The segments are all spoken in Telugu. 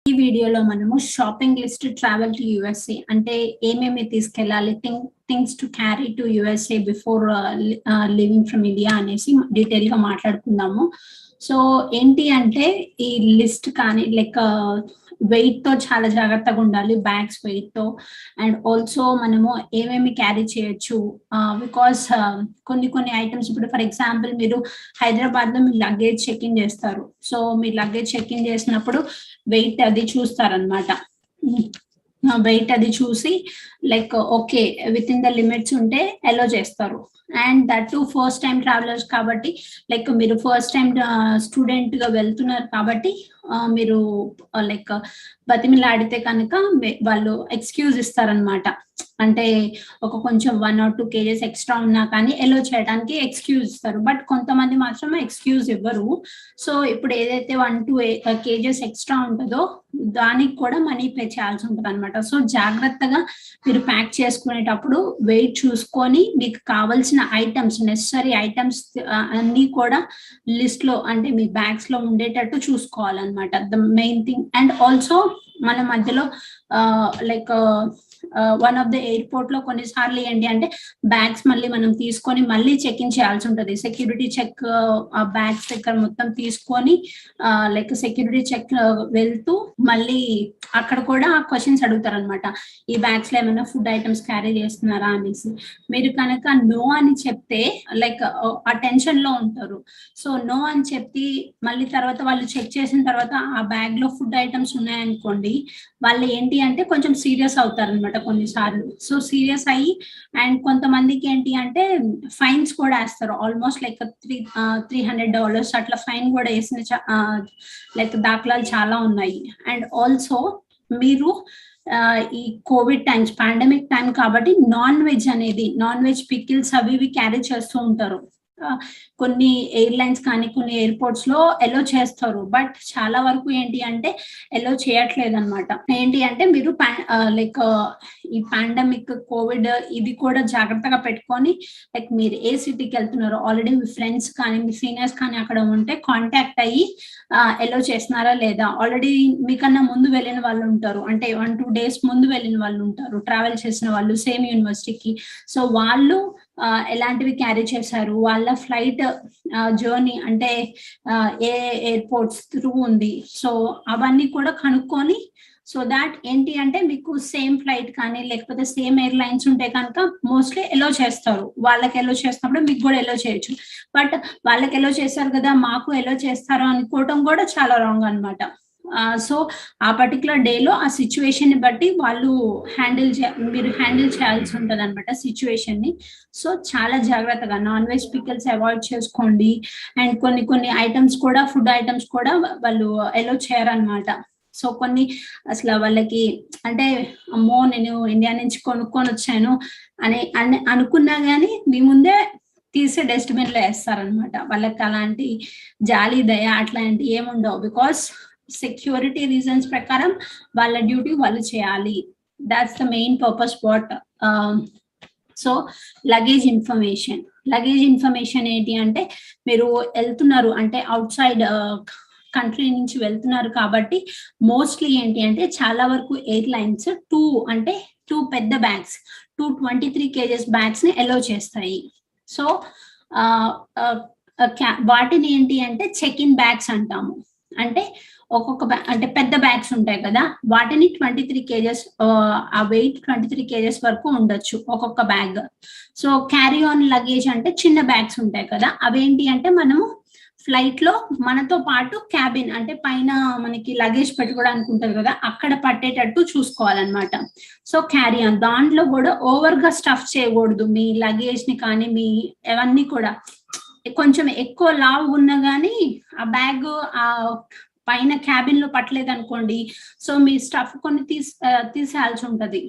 ఈ వీడియోలో మనము shopping list travel to USA అంటే ఏమేమి తీసుకెళ్ళాలి things to carry to USA before living from India అనేసి డీటెయిల్ గా మాట్లాడుకుందాము. సో ఏంటి అంటే ఈ లిస్ట్ కానీ లైక్ వెయిట్ తో చాలా జాగ్రత్తగా ఉండాలి, బ్యాగ్స్ వెయిట్ తో. అండ్ ఆల్సో మనము ఏమేమి క్యారీ చేయొచ్చు, బికాస్ కొన్ని ఐటమ్స్ ఇప్పుడు ఫర్ ఎగ్జాంపుల్ మీరు హైదరాబాద్ లో మీ లగేజ్ చెక్ ఇన్ చేస్తారు. సో మీ లగేజ్ చెక్ ఇన్ చేసినప్పుడు వెయిట్ అది చూస్తారనమాట. వెయిట్ అది చూసి like okay within the limits ఉంటే అలో చేస్తారు. And that to first time travellers కాబట్టి లైక్ మీరు ఫస్ట్ టైం స్టూడెంట్ గా వెళ్తున్నారు కాబట్టి మీరు లైక్ బతిమిలాడితే కనుక వాళ్ళు ఎక్స్క్యూజ్ ఇస్తారనమాట. అంటే కొంచెం 1 or 2 kgs ఎక్స్ట్రా ఉన్నా కానీ ఎలో చేయడానికి ఎక్స్క్యూజ్ ఇస్తారు. బట్ కొంతమంది మాత్రమే ఎక్స్క్యూజ్ ఇవ్వరు. సో ఇప్పుడు ఏదైతే 1-2 kgs ఎక్స్ట్రా ఉంటుందో దానికి కూడా మనీ పే చేయాల్సి ఉంటుంది అనమాట. సో జాగ్రత్తగా మీరు ప్యాక్ చేసుకునేటప్పుడు వెయిట్ చూసుకొని మీకు కావాల్సిన ఐటమ్స్, నెసరీ ఐటమ్స్ అన్ని కూడా లిస్ట్ లో అంటే మీ బ్యాగ్స్ లో ఉండేటట్టు చూసుకోవాలన్నమాట, the main thing. And also మన మధ్యలో like one of the airport లో కొన్నిసార్లు ఏంటి అంటే బ్యాగ్స్ మళ్ళీ మనం తీసుకొని మళ్ళీ చెక్ ఇన్ చేయాల్సి ఉంటుంది. సెక్యూరిటీ చెక్ బ్యాగ్స్ దగ్గర మొత్తం తీసుకొని లైక్ సెక్యూరిటీ చెక్ వెళ్తూ మళ్ళీ అక్కడ కూడా క్వశ్చన్స్ అడుగుతారు అనమాట, ఈ బ్యాగ్స్ లో ఏమైనా ఫుడ్ ఐటమ్స్ క్యారీ చేస్తున్నారా అనేసి. మీరు కనుక నో అని చెప్తే లైక్ ఆ టెన్షన్ లో ఉంటారు. సో నో అని చెప్పి మళ్ళీ తర్వాత వాళ్ళు చెక్ చేసిన తర్వాత ఆ బ్యాగ్ లో ఫుడ్ ఐటమ్స్ ఉన్నాయనుకోండి, వాళ్ళు ఏంటి అంటే కొంచెం సీరియస్ అవుతారు అనమాట కొన్నిసార్లు. సో సీరియస్ అయ్యి అండ్ కొంతమందికి ఏంటి అంటే ఫైన్స్ కూడా వేస్తారు. ఆల్మోస్ట్ లైక్ $300 అట్లా ఫైన్ కూడా వేసిన లైక్ దాఖలాలు చాలా ఉన్నాయి. అండ్ ఆల్సో మీరు ఈ కోవిడ్ టైమ్స్, పాండమిక్ టైం కాబట్టి నాన్ వెజ్ పికిల్స్ అవి ఇవి క్యారీ చేస్తూ ఉంటారు. కొన్ని ఎయిర్లైన్స్ కానీ కొన్ని ఎయిర్పోర్ట్స్ లో ఎలో చేస్తారు, బట్ చాలా వరకు ఏంటి అంటే ఎలో చేయట్లేదు అనమాట. ఏంటి అంటే మీరు లైక్ ఈ పాండమిక్ కోవిడ్ ఇది కూడా జాగ్రత్తగా పెట్టుకొని లైక్ మీరు ఏ సిటీకి వెళ్తున్నారో ఆల్రెడీ మీ ఫ్రెండ్స్ కానీ మీ సీనియర్స్ కానీ అక్కడ ఉంటే కాంటాక్ట్ అయ్యి ఎలో చేస్తున్నారా లేదా. ఆల్రెడీ మీకన్నా ముందు వెళ్ళిన వాళ్ళు ఉంటారు, అంటే 1-2 days ముందు వెళ్ళిన వాళ్ళు ఉంటారు, ట్రావెల్ చేసిన వాళ్ళు సేమ్ యూనివర్సిటీకి. సో వాళ్ళు ఎలాంటివి క్యారీ చేశారు, వాళ్ళ ఫ్లైట్ జర్నీ అంటే ఏ ఎయిర్పోర్ట్స్ త్రూ ఉంది, సో అవన్నీ కూడా కనుక్కొని సో దాట్ ఏంటి అంటే మీకు సేమ్ ఫ్లైట్ కానీ లేకపోతే సేమ్ ఎయిర్లైన్స్ ఉంటే కనుక మోస్ట్లీ ఎలో చేస్తారు. వాళ్ళకి ఎలో చేసినప్పుడు మీకు కూడా ఎలో చేయొచ్చు. బట్ వాళ్ళకి ఎలో చేస్తారు కదా మాకు ఎలో చేస్తారు అనుకోవటం కూడా చాలా రాంగ్ అనమాట. సో ఆ పర్టికులర్ డేలో ఆ సిచ్యువేషన్ ని బట్టి వాళ్ళు మీరు హ్యాండిల్ చేయాల్సి ఉంటుంది అనమాట సిచ్యువేషన్ ని. సో చాలా జాగ్రత్తగా నాన్ వెజ్ పికిల్స్ అవాయిడ్ చేసుకోండి. అండ్ కొన్ని ఐటమ్స్ కూడా ఫుడ్ ఐటమ్స్ కూడా వాళ్ళు ఎలో చేయరనమాట. సో కొన్ని అసలు వాళ్ళకి అంటే అమ్మో నేను ఇండియా నుంచి కొనుక్కొని వచ్చాను అని అనుకున్నా గానీ మీ ముందే తీసే డస్ట్బిన్ లో వేస్తారనమాట. వాళ్ళకి అలాంటి జాలి దయ అట్లాంటి ఏముండవు. బికాస్ సెక్యూరిటీ రీజన్స్ ప్రకారం వాళ్ళ డ్యూటీ వాళ్ళు చేయాలి. That's the main purpose what. So luggage information ఏంటి అంటే మీరు వెళ్తున్నారు అంటే అవుట్ సైడ్ కంట్రీ నుంచి వెళ్తున్నారు కాబట్టి మోస్ట్లీ ఏంటి అంటే చాలా వరకు ఎయిర్లైన్స్ 2 పెద్ద బ్యాగ్స్ 223 kgs బ్యాగ్స్ ని అలో చేస్తాయి. సో వాటిని ఏంటి అంటే చెక్ ఇన్ బ్యాగ్స్ అంటాము. అంటే అంటే పెద్ద బ్యాగ్స్ ఉంటాయి కదా, వాటిని 23 kgs ఆ వెయిట్ 23 kgs వరకు ఉండొచ్చు ఒక్కొక్క bag. So carry on luggage అంటే చిన్న బ్యాగ్స్ ఉంటాయి కదా, అవేంటి అంటే మనము ఫ్లైట్ లో మనతో పాటు క్యాబిన్ అంటే పైన మనకి లగేజ్ పెట్టుకోవడానికి ఉంటుంది కదా, అక్కడ పట్టేటట్టు చూసుకోవాలన్నమాట. సో క్యారీ ఆన్ దాంట్లో కూడా ఓవర్ గా స్టఫ్ చేయకూడదు మీ లగేజ్ ని కానీ మీ అవన్నీ కూడా. కొంచెం ఎక్కువ లావు ఉన్నా కానీ ఆ బ్యాగ్ ఆ పైన క్యాబిన్ లో పట్టలేదు అనుకోండి, సో మీ స్టఫ్ కొన్ని తీసేయాల్సి ఉంటది.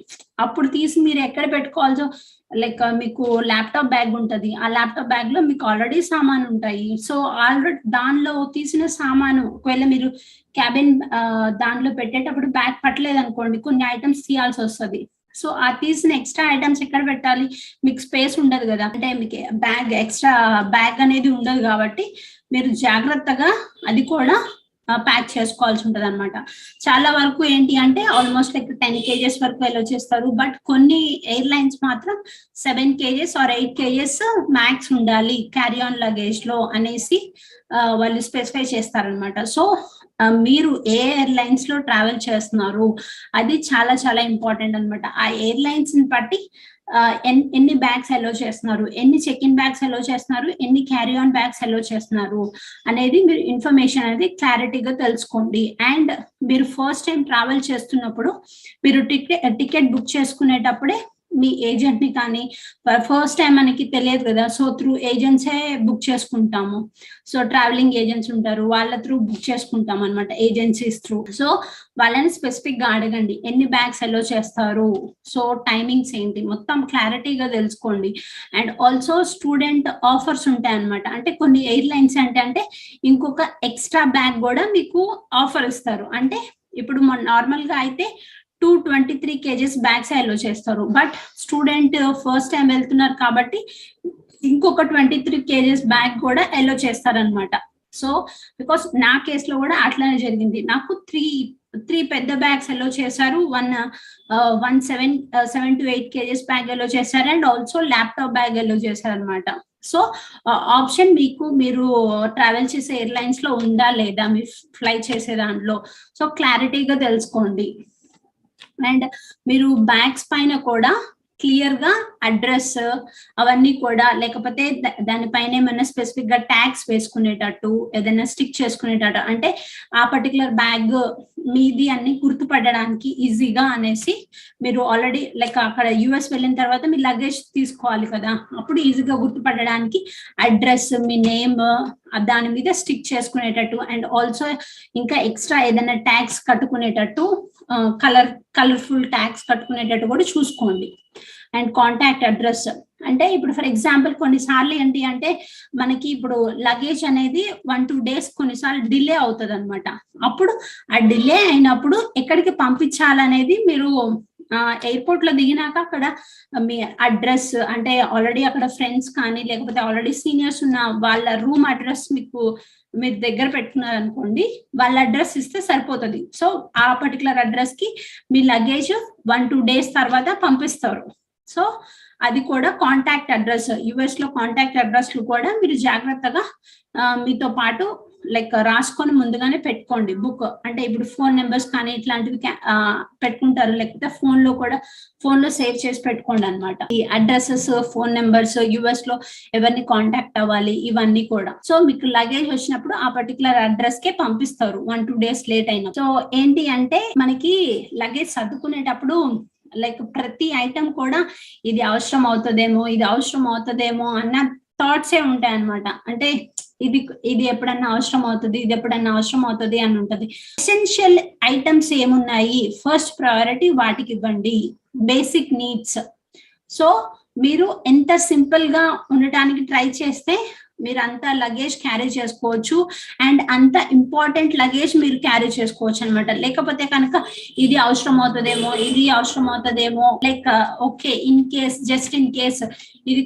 అప్పుడు తీసి మీరు ఎక్కడ పెట్టుకోవాల్సో లైక్ మీకు ల్యాప్టాప్ బ్యాగ్ ఉంటది, ఆ ల్యాప్టాప్ బ్యాగ్ లో మీకు ఆల్రెడీ సామాన్ ఉంటాయి. సో ఆల్రెడీ దానిలో తీసిన సామాను ఒకవేళ మీరు క్యాబిన్ దానిలో పెట్టేటప్పుడు బ్యాగ్ పట్టలేదు అనుకోండి, కొన్ని ఐటమ్స్ తీయాల్సి వస్తుంది. సో ఆ తీసిన ఎక్స్ట్రా ఐటమ్స్ ఎక్కడ పెట్టాలి, మీకు స్పేస్ ఉండదు కదా, అంటే మీకు ఎక్స్ట్రా బ్యాగ్ అనేది ఉండదు కాబట్టి మీరు జాగ్రత్తగా అది కూడా ప్యాక్ చేసుకోవాల్సి ఉంటుంది అనమాట. చాలా వరకు ఏంటి అంటే ఆల్మోస్ట్ లైక్ 10 kgs వరకు ఎలో చేస్తారు. బట్ కొన్ని ఎయిర్లైన్స్ మాత్రం 7 kgs ఆర్ 8 kgs మ్యాక్స్ ఉండాలి క్యారీ ఆన్ లగేజ్ లో అనేసి వాళ్ళు స్పెసిఫై చేస్తారనమాట. సో మీరు ఏ ఎయిర్లైన్స్ లో ట్రావెల్ చేస్తున్నారు అది చాలా చాలా ఇంపార్టెంట్ అనమాట. ఆ ఎయిర్లైన్స్ ని బట్టి ఎన్ని బ్యాగ్స్ అలో చేస్తున్నారు, ఎన్ని చెక్ ఇన్ బ్యాగ్స్ అలో చేస్తున్నారు, ఎన్ని క్యారీ ఆన్ బ్యాగ్స్ అలో చేస్తున్నారు అనేది మీరు ఇన్ఫర్మేషన్ అనేది క్లారిటీగా తెలుసుకోండి. అండ్ మీరు ఫస్ట్ టైం ట్రావెల్ చేస్తున్నప్పుడు మీరు టికెట్ బుక్ చేసుకునేటప్పుడే మీ ఏజెంట్ ని కానీ, ఫస్ట్ టైం మనకి తెలియదు కదా, సో త్రూ ఏజెంట్సే బుక్ చేసుకుంటాము. సో ట్రావెలింగ్ ఏజెంట్స్ ఉంటారు, వాళ్ళ త్రూ బుక్ చేసుకుంటాం అనమాట, ఏజెన్సీస్ త్రూ. సో వాళ్ళని స్పెసిఫిక్ గా అడగండి ఎన్ని బ్యాగ్స్ అలో చేస్తారు, సో టైమింగ్స్ ఏంటి, మొత్తం క్లారిటీగా తెలుసుకోండి. అండ్ ఆల్సో స్టూడెంట్ ఆఫర్స్ ఉంటాయి అనమాట. అంటే కొన్ని ఎయిర్లైన్స్ అంటే ఇంకొక ఎక్స్ట్రా బ్యాగ్ కూడా మీకు ఆఫర్ ఇస్తారు. అంటే ఇప్పుడు నార్మల్ గా అయితే 223 kgs బ్యాగ్స్ అలో చేస్తారు. బట్ స్టూడెంట్ ఫస్ట్ టైం వెళ్తున్నారు కాబట్టి ఇంకొక 23 kgs బ్యాగ్ కూడా అలో చేస్తారనమాట. సో బికాస్ నా కేసులో కూడా అట్లానే జరిగింది. నాకు త్రీ పెద్ద బ్యాగ్స్ అలో చేశారు, 7 to 8 kgs బ్యాగ్ అలో చేశారు, అండ్ ఆల్సో ల్యాప్టాప్ బ్యాగ్ అలో చేశారు అనమాట. సో ఆప్షన్ మీరు ట్రావెల్ చేసే ఎయిర్లైన్స్ లో ఉందా లేదా, మీ ఫ్లై చేసే దాంట్లో, సో క్లారిటీగా తెలుసుకోండి. అండ్ మీరు బ్యాగ్స్ పైన కూడా క్లియర్ గా అడ్రస్ అవన్నీ కూడా, లేకపోతే దానిపైన ఏమైనా స్పెసిఫిక్ గా ట్యాగ్స్ వేసుకునేటట్టు, ఏదైనా స్టిక్ చేసుకునేటట్టు, అంటే ఆ పర్టికులర్ బ్యాగ్ మీది అన్ని గుర్తుపడడానికి ఈజీగా అనేసి మీరు ఆల్రెడీ లైక్ అక్కడ యుఎస్ వెళ్ళిన తర్వాత మీ లగేజ్ తీసుకోవాలి కదా, అప్పుడు ఈజీగా గుర్తుపడడానికి అడ్రస్, మీ నేమ్ దాని మీద స్టిక్ చేసుకునేటట్టు, అండ్ ఆల్సో ఇంకా ఎక్స్ట్రా ఏదైనా ట్యాగ్స్ కట్టుకునేటట్టు, కలర్ఫుల్ ట్యాగ్స్ కట్టుకునేటట్టు కూడా చూసుకోండి. అండ్ కాంటాక్ట్ అడ్రస్, అంటే ఇప్పుడు ఫర్ ఎగ్జాంపుల్ కొన్నిసార్లు ఏంటి అంటే మనకి ఇప్పుడు లగేజ్ అనేది 1-2 days కొన్నిసార్లు డిలే అవుతుంది అనమాట. అప్పుడు ఆ డిలే అయినప్పుడు ఎక్కడికి పంపించాలనేది మీరు ఎయిర్పోర్ట్ లో దిగినాక అక్కడ మీ అడ్రస్, అంటే ఆల్రెడీ అక్కడ ఫ్రెండ్స్ కానీ లేకపోతే ఆల్రెడీ సీనియర్స్ ఉన్న వాళ్ళ రూమ్ అడ్రస్ మీరు దగ్గర పెట్టుకున్నారు అనుకోండి, వాళ్ళ అడ్రస్ ఇస్తే సరిపోతుంది. సో ఆ పర్టికులర్ అడ్రస్ కి మీ లగేజ్ 1-2 days తర్వాత పంపిస్తారు. సో అది కూడా కాంటాక్ట్ అడ్రస్, యుఎస్ లో కాంటాక్ట్ అడ్రస్ కూడా మీరు జాగ్రత్తగా మీతో పాటు లైక్ రాసుకొని ముందుగానే పెట్టుకోండి. బుక్ అంటే ఇప్పుడు ఫోన్ నెంబర్స్ కానీ ఇట్లాంటివి పెట్టుకుంటారు, లేకపోతే ఫోన్ లో సేవ్ చేసి పెట్టుకోండి అనమాట. ఈ అడ్రసెస్, ఫోన్ నెంబర్స్, యుఎస్ లో ఎవరిని కాంటాక్ట్ అవ్వాలి, ఇవన్నీ కూడా. సో మీకు లగేజ్ వచ్చినప్పుడు ఆ పర్టికులర్ అడ్రస్ కే పంపిస్తారు 1-2 days లేట్ అయినా. సో ఏంటి అంటే మనకి లగేజ్ సర్దుకునేటప్పుడు లైక్ ప్రతి ఐటమ్ కూడా ఇది అవసరం అవుతుందేమో అన్న థాట్సే ఉంటాయి అనమాట. అంటే ఇది ఎప్పుడన్నా అవసరం అవుతుంది, ఇది ఎప్పుడన్నా అవసరం అవుతుంది అని ఉంటది. ఎసెన్షియల్ ఐటమ్స్ ఏమున్నాయి, ఫస్ట్ ప్రయారిటీ వాటికి ఇవ్వండి, బేసిక్ నీడ్స్. సో మీరు ఎంత సింపుల్ గా ఉండటానికి ట్రై చేస్తే మీరు అంత లగేజ్ క్యారీ చేసుకోవచ్చు, అండ్ అంత ఇంపార్టెంట్ లగేజ్ మీరు క్యారీ చేసుకోవచ్చు అనమాట. లేకపోతే కనుక ఇది అవసరం అవుతుందేమో like okay just in case ఇది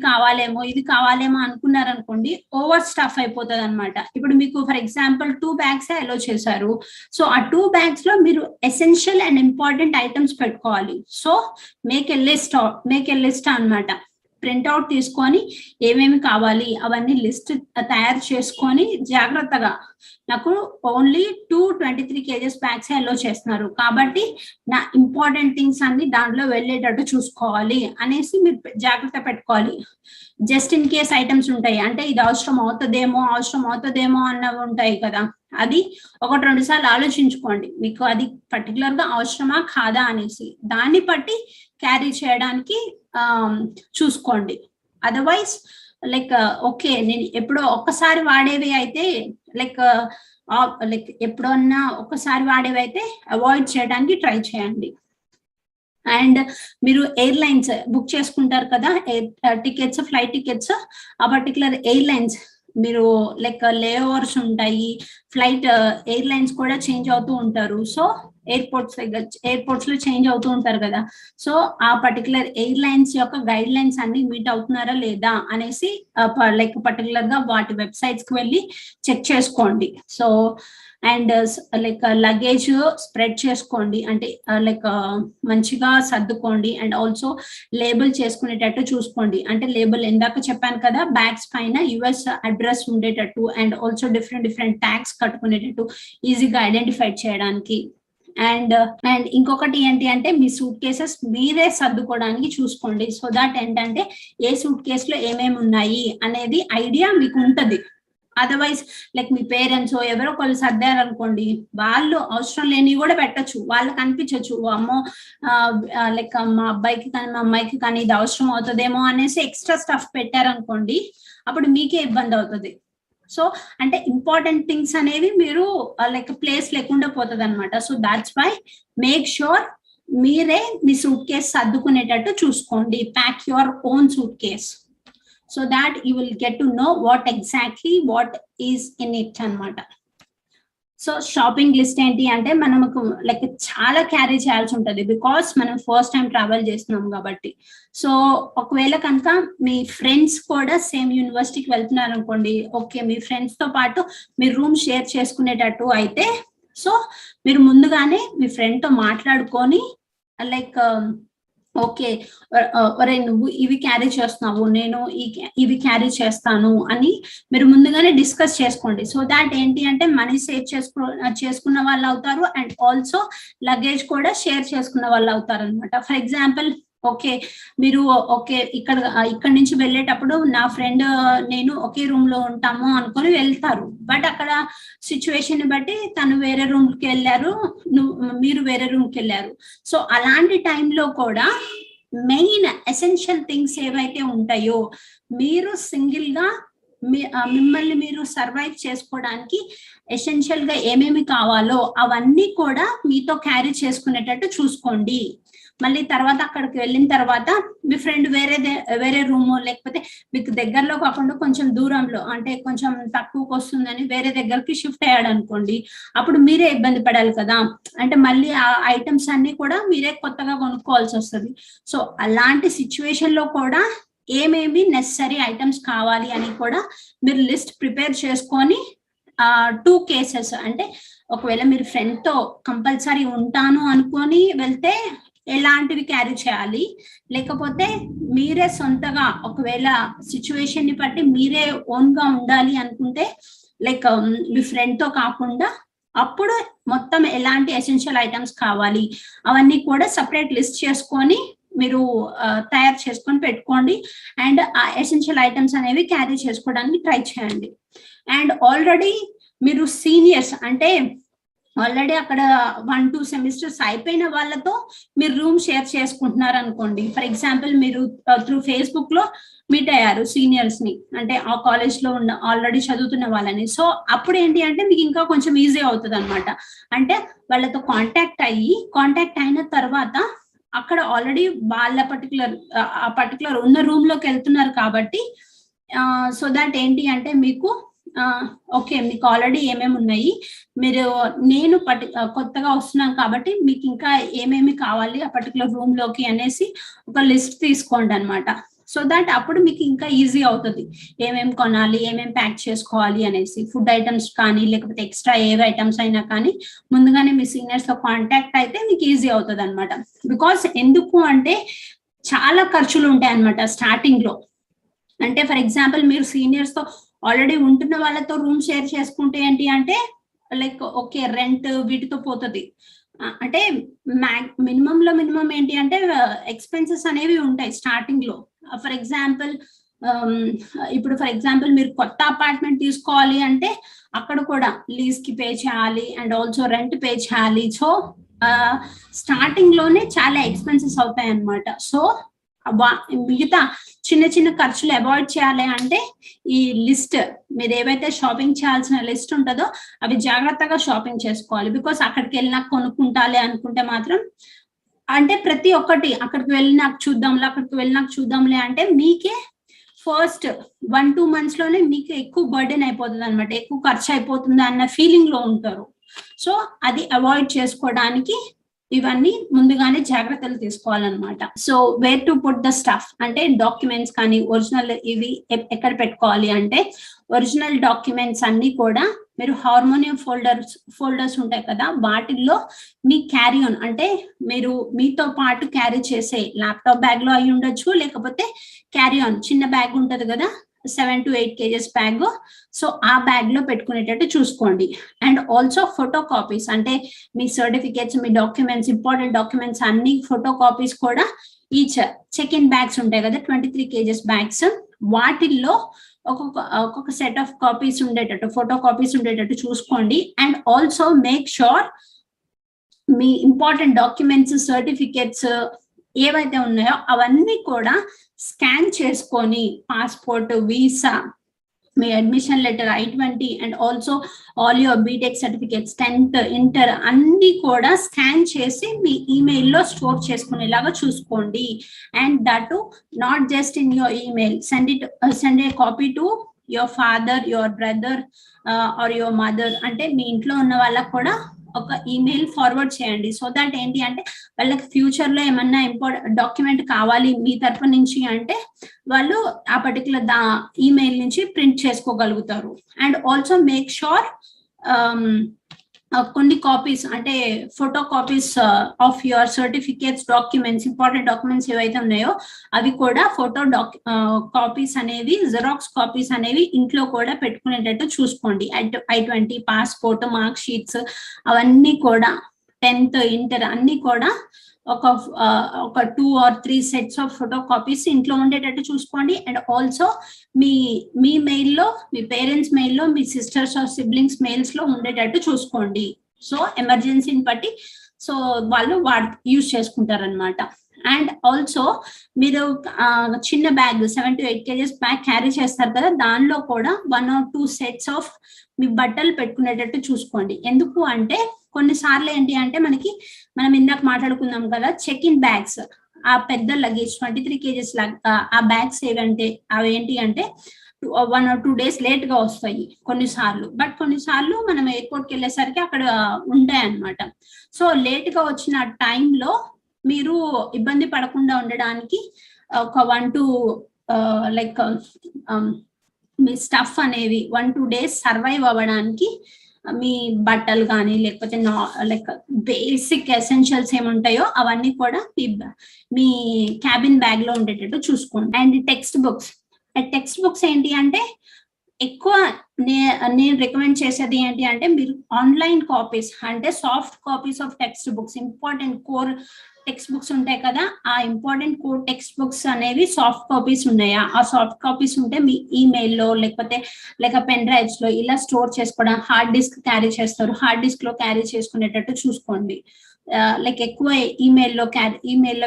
కావాలేమో అనుకున్నారనుకోండి, ఓవర్ స్టఫ్ అయిపోతుంది అనమాట. ఇప్పుడు మీకు ఫర్ ఎగ్జాంపుల్ 2 bags అలో చేశారు. సో ఆ 2 bags లో మీరు ఎసెన్షియల్ అండ్ ఇంపార్టెంట్ ఐటమ్స్ పెట్టుకోవాలి. సో మేక్ ఎ లిస్ట్ అనమాట. ప్రింట్అవుట్ తీసుకొని ఏమేమి కావాలి అవన్నీ లిస్ట్ తయారు చేసుకొని జాగ్రత్తగా, నాకు ఓన్లీ 223 kgs బ్యాగ్స్ అలో చేస్తున్నారు కాబట్టి నా ఇంపార్టెంట్ థింగ్స్ అన్ని దాంట్లో వెళ్ళేటట్టు చూసుకోవాలి అనేసి మీరు జాగ్రత్త పెట్టుకోవాలి. జస్ట్ ఇన్ కేస్ ఐటమ్స్ ఉంటాయి, అంటే ఇది అవసరం అవుతుందేమో అన్నవి ఉంటాయి కదా, అది 1-2 సార్లు ఆలోచించుకోండి, మీకు అది పర్టికులర్ గా అవసరమా కాదా అనేసి. దాన్ని బట్టి క్యారీ చేయడానికి చూసుకోండి. అదర్వైజ్ లైక్ ఓకే నేను ఎప్పుడో ఒక్కసారి వాడేవి అయితే లైక్ ఎప్పుడన్నా ఒక్కసారి వాడేవి అయితే అవాయిడ్ చేయడానికి ట్రై చేయండి. అండ్ మీరు ఎయిర్లైన్స్ బుక్ చేసుకుంటారు కదా, టికెట్స్, ఫ్లైట్ టికెట్స్, ఆ పర్టికులర్ ఎయిర్లైన్స్ మీరు లైక్ లేఓవర్స్ ఉంటాయి, ఫ్లైట్ ఎయిర్లైన్స్ కూడా చేంజ్ అవుతూ ఉంటారు. సో ఎయిర్పోర్ట్స్ లో చేంజ్ అవుతూ ఉంటారు కదా, సో ఆ పర్టికులర్ ఎయిర్లైన్స్ యొక్క గైడ్ లైన్స్ అన్ని మీట్ అవుతున్నారా లేదా అనేసి లైక్ పర్టికులర్ గా వాటి వెబ్సైట్స్ కి వెళ్ళి చెక్ చేసుకోండి. So and like luggage spread చేసుకోండి, అంటే లైక్ మంచిగా సర్దుకోండి. అండ్ ఆల్సో లేబుల్ చేసుకునేటట్టు చూసుకోండి, అంటే లేబుల్ ఇందాక చెప్పాను కదా బ్యాగ్స్ పైన యుఎస్ అడ్రస్ ఉండేటట్టు అండ్ ఆల్సో డిఫరెంట్ ట్యాగ్స్ కట్టుకునేటట్టు ఈజీగా ఐడెంటిఫై చేయడానికి. అండ్ ఇంకొకటి ఏంటి అంటే మీ సూట్ కేసెస్ మీరే సర్దుకోవడానికి చూసుకోండి. సో దాట్ ఏంటంటే ఏ సూట్ కేస్ లో ఏమేమి ఉన్నాయి అనేది ఐడియా మీకు ఉంటది. అదర్వైజ్ లైక్ మీ పేరెంట్స్ ఎవరో ఒకళ్ళు సర్దారు అనుకోండి, వాళ్ళు అవసరం లేనివి కూడా పెట్టచ్చు, వాళ్ళకి అనిపించవచ్చు అమ్మో లైక్ మా అబ్బాయికి కానీ మా అమ్మాయికి కానీ ఇది అవసరం అవుతుందేమో అనేసి ఎక్స్ట్రా స్టఫ్ పెట్టారనుకోండి, అప్పుడు మీకే ఇబ్బంది అవుతుంది. సో అంటే ఇంపార్టెంట్ థింగ్స్ అనేవి మీరు లైక్ ప్లేస్ లేకుండా పోతుంది అనమాట. So that's why make sure మీరే మీ సూట్ కేస్ సర్దుకునేటట్టు చూసుకోండి. Pack your own suitcase so that you will get to know what exactly what is in it అనమాట. సో షాపింగ్ లిస్ట్ ఏంటి అంటే మనకు లైక్ చాలా క్యారీ చేయాల్సి ఉంటుంది, బికాస్ మనం ఫస్ట్ టైం ట్రావెల్ చేస్తున్నాం కాబట్టి. సో ఒకవేళ కనుక మీ ఫ్రెండ్స్ కూడా సేమ్ యూనివర్సిటీకి వెళ్తున్నారు అనుకోండి, ఓకే మీ ఫ్రెండ్స్ తో పాటు మీరు రూమ్ షేర్ చేసుకునేటట్టు అయితే, సో మీరు ముందుగానే మీ ఫ్రెండ్ తో మాట్లాడుకొని లైక్ ఓకే ఒరే నువ్వు ఇవి క్యారీ చేస్తున్నావు, నేను ఇవి క్యారీ చేస్తాను అని మీరు ముందుగానే డిస్కస్ చేసుకోండి. సో దాట్ ఏంటి అంటే మనీ సేవ్ చేసుకున్న వాళ్ళు అవుతారు అండ్ ఆల్సో లగేజ్ కూడా షేర్ చేసుకున్న వాళ్ళు అవుతారు అనమాట. ఫర్ ఎగ్జాంపుల్ ఓకే మీరు ఓకే ఇక్కడ నుంచి వెళ్ళేటప్పుడు నా ఫ్రెండ్ నేను ఒకే రూమ్ లో ఉంటాము అనుకొని వెళ్తారు, బట్ అక్కడ సిచ్యువేషన్ బట్టి తను వేరే రూమ్ కి వెళ్ళారు, మీరు వేరే రూమ్ కి వెళ్ళారు. సో అలాంటి టైంలో కూడా మెయిన్ ఎసెన్షియల్ థింగ్స్ ఏవైతే ఉంటాయో మీరు సింగిల్ గా మిమ్మల్ని మీరు సర్వైవ్ చేసుకోవడానికి ఎసెన్షియల్ గా ఏమేమి కావాలో అవన్నీ కూడా మీతో క్యారీ చేసుకునేటట్టు చూసుకోండి. మళ్ళీ తర్వాత అక్కడికి వెళ్ళిన తర్వాత మీ ఫ్రెండ్ వేరే రూమ్ లేకపోతే మీకు దగ్గరలో కాకుండా కొంచెం దూరంలో అంటే కొంచెం తక్కువకి వస్తుందని వేరే దగ్గరికి షిఫ్ట్ అయ్యాడు అనుకోండి, అప్పుడు మీరే ఇబ్బంది పడాలి కదా, అంటే మళ్ళీ ఆ ఐటమ్స్ అన్ని కూడా మీరే కొత్తగా కొనుక్కోవాల్సి వస్తుంది. సో అలాంటి సిచ్యువేషన్ లో కూడా ఏమేమి నెసరీ ఐటమ్స్ కావాలి అని కూడా మీరు లిస్ట్ ప్రిపేర్ చేసుకొని 2 కేసెస్ అంటే ఒకవేళ మీరు ఫ్రెండ్ తో కంపల్సరీ ఉంటాను అనుకొని వెళ్తే ఎలాంటివి క్యారీ చేయాలి, లేకపోతే మీరే సొంతగా ఒకవేళ సిచ్యువేషన్ ని బట్టి మీరే ఓన్ గా ఉండాలి అనుకుంటే లైక్ మీ ఫ్రెండ్ తో కాకుండా అప్పుడు మొత్తం ఎలాంటి ఎసెన్షియల్ ఐటమ్స్ కావాలి అవన్నీ కూడా సపరేట్ లిస్ట్ చేసుకొని మీరు తయారు చేసుకొని పెట్టుకోండి. అండ్ ఆ ఎసెన్షియల్ ఐటమ్స్ అనేవి క్యారీ చేసుకోవడానికి ట్రై చేయండి. అండ్ ఆల్రెడీ మీరు సీనియర్స్ అంటే ఆల్రెడీ అక్కడ 1-2 సెమిస్టర్స్ అయిపోయిన వాళ్ళతో మీరు రూమ్ షేర్ చేసుకుంటున్నారు అనుకోండి. ఫర్ ఎగ్జాంపుల్ మీరు త్రూ ఫేస్బుక్ లో మీట్ అయ్యారు సీనియర్స్ ని, అంటే ఆ కాలేజ్ లో ఆల్రెడీ చదువుతున్న వాళ్ళని. సో అప్పుడు ఏంటి అంటే మీకు ఇంకా కొంచెం ఈజీ అవుతుంది అనమాట. అంటే వాళ్ళతో కాంటాక్ట్ అయిన తర్వాత అక్కడ ఆల్రెడీ వాళ్ళ పర్టికులర్ ఉన్న రూమ్ లోకి వెళ్తున్నారు కాబట్టి సో దాట్ ఏంటి అంటే మీకు ఓకే మీకు ఆల్రెడీ ఏమేమి ఉన్నాయి, నేను కొత్తగా వస్తున్నాను కాబట్టి మీకు ఇంకా ఏమేమి కావాలి ఆ పర్టికులర్ రూమ్ లోకి అనేసి ఒక లిస్ట్ తీసుకోండి అనమాట. సో దాట్ అప్పుడు మీకు ఇంకా ఈజీ అవుతుంది ఏమేమి కొనాలి, ఏమేమి ప్యాక్ చేసుకోవాలి అనేసి. ఫుడ్ ఐటమ్స్ కానీ లేకపోతే ఎక్స్ట్రా ఏవి ఐటమ్స్ అయినా కానీ ముందుగానే మీ సీనియర్స్ తో కాంటాక్ట్ అయితే మీకు ఈజీ అవుతుంది అనమాట. బికాస్ ఎందుకు అంటే చాలా ఖర్చులు ఉంటాయి అనమాట స్టార్టింగ్ లో. అంటే ఫర్ ఎగ్జాంపుల్ మీరు సీనియర్స్ తో ఆల్రెడీ ఉంటున్న వాళ్ళతో రూమ్ షేర్ చేసుకుంటే ఏంటి అంటే లైక్ ఓకే రెంట్ వీటితో పోతుంది, అంటే మినిమం ఏంటి అంటే ఎక్స్పెన్సెస్ అనేవి ఉంటాయి స్టార్టింగ్ లో. ఫర్ ఎగ్జాంపుల్ మీరు కొత్త అపార్ట్మెంట్ తీసుకోవాలి అంటే అక్కడ కూడా లీజ్ కి పే చేయాలి అండ్ ఆల్సో రెంట్ పే చేయాలి. సో స్టార్టింగ్ లోనే చాలా ఎక్స్పెన్సెస్ అవుతాయి అన్నమాట. సో మిగతా చిన్న ఖర్చులు అవాయిడ్ చేయాలి అంటే ఈ లిస్ట్ మీరు ఏవైతే షాపింగ్ చేయాల్సిన లిస్ట్ ఉంటుందో అవి జాగ్రత్తగా షాపింగ్ చేసుకోవాలి. బికాస్ అక్కడికి వెళ్ళినా కొనుక్కుంటాలి అనుకుంటే మాత్రం అంటే ప్రతి ఒక్కటి అక్కడికి వెళ్ళినాక చూద్దాంలే అంటే మీకే ఫస్ట్ 1-2 months లోనే మీకు ఎక్కువ బర్డెన్ అయిపోతుంది అనమాట, ఎక్కువ ఖర్చు అయిపోతుంది అన్న ఫీలింగ్ లో ఉంటారు. సో అది అవాయిడ్ చేసుకోవడానికి ఇవన్నీ ముందుగానే జాగ్రత్తలు తీసుకోవాలన్నమాట. So where to put the stuff అంటే డాక్యుమెంట్స్ కానీ ఒరిజినల్ ఇవి ఎక్కడ పెట్టుకోవాలి అంటే ఒరిజినల్ డాక్యుమెంట్స్ అన్ని కూడా మీరు హార్మోనియం ఫోల్డర్స్ ఉంటాయి కదా, వాటిల్లో మీ క్యారీ ఆన్ అంటే మీరు మీతో పాటు క్యారీ చేసే ల్యాప్టాప్ బ్యాగ్ లో అయి ఉండొచ్చు, లేకపోతే క్యారీ ఆన్ చిన్న బ్యాగ్ ఉంటది కదా 7 to 8 kgs బ్యాగ్, సో ఆ బ్యాగ్ లో పెట్టుకునేటట్టు చూసుకోండి. అండ్ ఆల్సో ఫోటో కాపీస్ అంటే మీ సర్టిఫికేట్స్, మీ డాక్యుమెంట్స్, ఇంపార్టెంట్ డాక్యుమెంట్స్ అన్ని ఫోటో కాపీస్ కూడా ఈచ్ చెక్ ఇన్ బ్యాగ్స్ ఉంటాయి కదా 23 kgs బ్యాగ్స్, వాటిల్లో ఒక్కొక్క సెట్ ఆఫ్ కాపీస్ ఉండేటట్టు, ఫోటో కాపీస్ ఉండేటట్టు చూసుకోండి. అండ్ ఆల్సో మేక్ షూర్ మీ ఇంపార్టెంట్ డాక్యుమెంట్స్, సర్టిఫికేట్స్ ఏవైతే ఉన్నాయో అవన్నీ కూడా స్కాన్ చేసుకొని పాస్పోర్ట్, వీసా, మీ admission letter, I-20 and also all your BTech certificates, 10th, inter అన్ని కూడా స్కాన్ చేసి మీ ఈమెయిల్లో స్టోర్ చేసుకునేలాగా చూసుకోండి. And that not just in your email, send a copy to your father, your brother or your mother, అంటే మీ ఇంట్లో ఉన్న వాళ్ళకు కూడా ఒక ఈమెయిల్ ఫార్వర్డ్ చేయండి. సో దట్ ఏంటి అంటే వాళ్ళకి ఫ్యూచర్ లో ఏమన్నా ఇంపార్టెంట్ డాక్యుమెంట్ కావాలి మీ తరపు నుంచి అంటే వాళ్ళు ఆ పర్టికులర్ ఈమెయిల్ నుంచి ప్రింట్ చేసుకోగలుగుతారు. అండ్ ఆల్సో మేక్ షూర్ కొన్ని కాపీస్ అంటే photo copies of your certificates, documents, important documents ఏవైతే ఉన్నాయో అవి కూడా ఫోటో కాపీస్ అనేవి, జిరాక్స్ కాపీస్ అనేవి ఇంట్లో కూడా పెట్టుకునేటట్టు చూసుకోండి. I-20, పాస్పోర్ట్, మార్క్ షీట్స్ అవన్నీ కూడా 10th, ఇంటర్ అన్ని కూడా ఒక 2 or 3 sets of photo copies ఇంట్లో ఉండేటట్టు చూసుకోండి. అండ్ ఆల్సో మీ మెయిల్లో, మీ పేరెంట్స్ మెయిల్లో, మీ సిస్టర్స్ ఆర్ సిబ్లింగ్స్ మెయిల్స్ లో ఉండేటట్టు చూసుకోండి. సో ఎమర్జెన్సీని బట్టి సో వాళ్ళు యూజ్ చేసుకుంటారనమాట. అండ్ ఆల్సో మీరు చిన్న bag 7 to 8 kgs bag carry చేస్తారు కదా, దానిలో కూడా 1 or 2 సెట్స్ ఆఫ్ మీ బట్టలు పెట్టుకునేటట్టు చూసుకోండి. ఎందుకు అంటే కొన్నిసార్లు ఏంటి అంటే మనం ఇందాక మాట్లాడుకుందాం కదా చెక్ ఇన్ బ్యాగ్స్, ఆ పెద్ద లగేజ్ 23 kgs ఆ బ్యాగ్స్ అవి ఏంటి అంటే 1 or 2 days లేట్ గా వస్తాయి కొన్నిసార్లు. బట్ కొన్నిసార్లు మనం ఎయిర్పోర్ట్కి వెళ్ళేసరికి అక్కడ ఉంటాయి అన్నమాట. సో లేట్ గా వచ్చిన టైంలో మీరు ఇబ్బంది పడకుండా ఉండడానికి ఒక 1 to లైక్ మీ స్టఫ్ అనేవి 1-2 days సర్వైవ్ అవ్వడానికి మీ బట్టలు కానీ లేకపోతే లైక్ బేసిక్ ఎసెన్షియల్స్ ఏముంటాయో అవన్నీ కూడా మీ క్యాబిన్ బ్యాగ్ లో ఉండేటట్టు చూసుకోండి. అండ్ టెక్స్ట్ బుక్స్ ఏంటి అంటే ఎక్కువ నేను రికమెండ్ చేసేది ఏంటి అంటే మీరు ఆన్లైన్ కాపీస్ అంటే soft copies of text books, important core text books ఉంటాయి కదా, ఆ ఇంపార్టెంట్ కోర్ టెక్స్ట్ బుక్స్ అనేవి సాఫ్ట్ కాపీస్ ఉన్నాయా, ఆ సాఫ్ట్ కాపీస్ ఉంటే మీ ఈమెయిల్లో లేకపోతే పెన్ డ్రైవ్స్ లో ఇలా స్టోర్ చేసుకోవడం, హార్డ్ డిస్క్ క్యారీ చేస్తారు, హార్డ్ డిస్క్ లో క్యారీ చేసుకునేటట్టు చూసుకోండి. లైక్ ఎక్కువ ఈమెయిల్లో